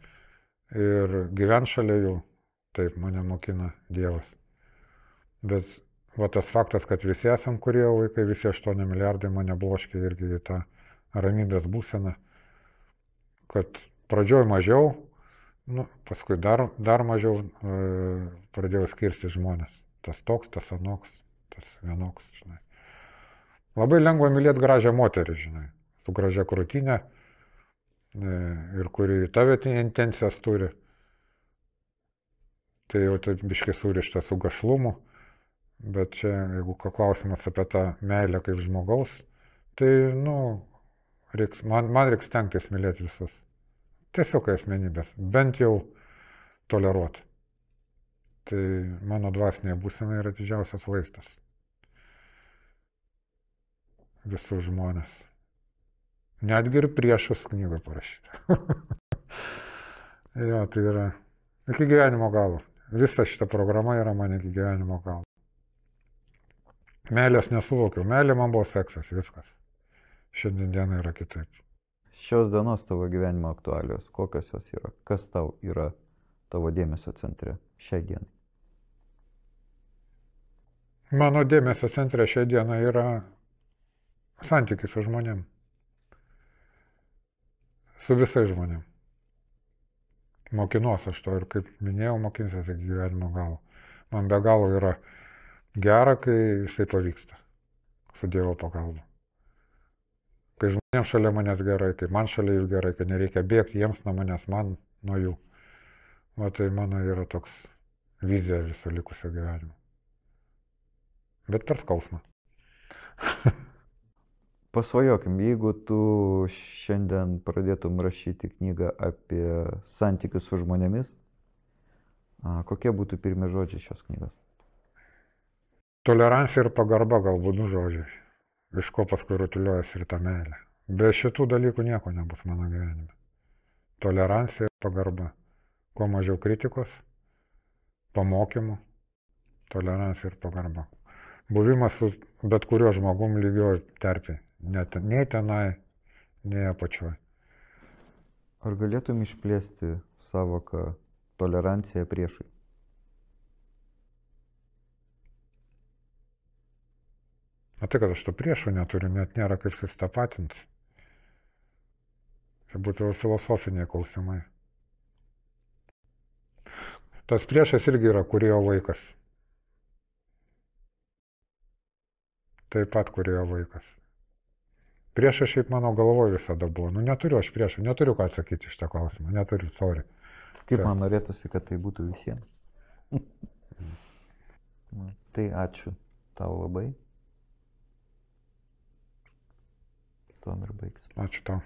ir gyventi šalia jų, taip mane mokina Dievas. Bet tas faktas, kad visi esam kūrėjo vaikai, visi 8 milijardai mane bloškia irgi į tą ramybės būseną, kad pradžioj mažiau, paskui dar mažiau pradėjau skirsti žmonės. Tas toks, tas anoks, tas vienoks, žinai. Labai lengva mylėti gražią moterį, žinai, su gražia krūtinė ir kuri tave intencijas turi. Tai jau taip biškai surišta su gašlumu. Bet čia, jeigu klausimas apie tą meilę kaip žmogaus, tai, man reiks stengtis mylėti visus. Tiesiog asmenybės, bent jau toleruoti. Tai mano dvasinė būsena yra didžiausias vaistas. Visus žmonės. Netgi ir priešus knygą parašyta. Jo, tai yra iki gyvenimo galo. Visa šita programa yra man iki gyvenimo galo. Meilės nesuvokiau. Meilė man buvo seksas, viskas. Šiandien diena yra kitaip.
Šios dienos tavo gyvenimo aktualijos, kokios jos yra? Kas tau yra tavo dėmesio centre šiai dienai?
Mano dėmesio centre šiai dienai yra Santykis su žmonėm. Su visais žmonėm. Mokinuos aš to ir kaip minėjau, mokinsiuosi iki gyvenimo galo. Man be galo yra gera, kai jisai pavyksta. Su Dievo pagalba. Kai žmonėms šalia manęs gerai, kai man šalia jų gerai, kai nereikia bėgti jiems nuo manęs, man nuo jų. O tai mano yra toks vizija viso likusio gyvenimo. Bet per skausmą.
Pasvajokim, jeigu tu šiandien pradėtum rašyti knygą apie santykius su žmonėmis, kokie būtų pirmi žodžiai šios knygos?
Tolerancija ir pagarba galbūt du žodžiai, iš ko paskui rutuliuojasi ir ta meilė. Be šitų dalykų nieko nebus mano gyvenime. Tolerancija ir pagarba. Kuo mažiau kritikos, pamokymų, tolerancija ir pagarba. Buvimas su bet kuriuo žmogum lygioj terpiai. Nei tenai, nei apačioj.
Ar galėtum išplėsti savoką tolerancija priešui?
O tai, kad aš to priešo neturiu, net nėra kaip susitapatinti. Tai būtų filosofiniai klausimai. Tas priešas irgi yra kūrėjo vaikas. Taip pat kūrėjo vaikas. Priešas šiaip mano galvoje visada buvo. Neturiu aš priešą, neturiu ką atsakyti iš tą klausimą, neturiu, sorry.
Kaip man norėtųsi, kad tai būtų visiems. Tai ačiū tau labai. Tuom ir baigsiu.
Ačiū tau.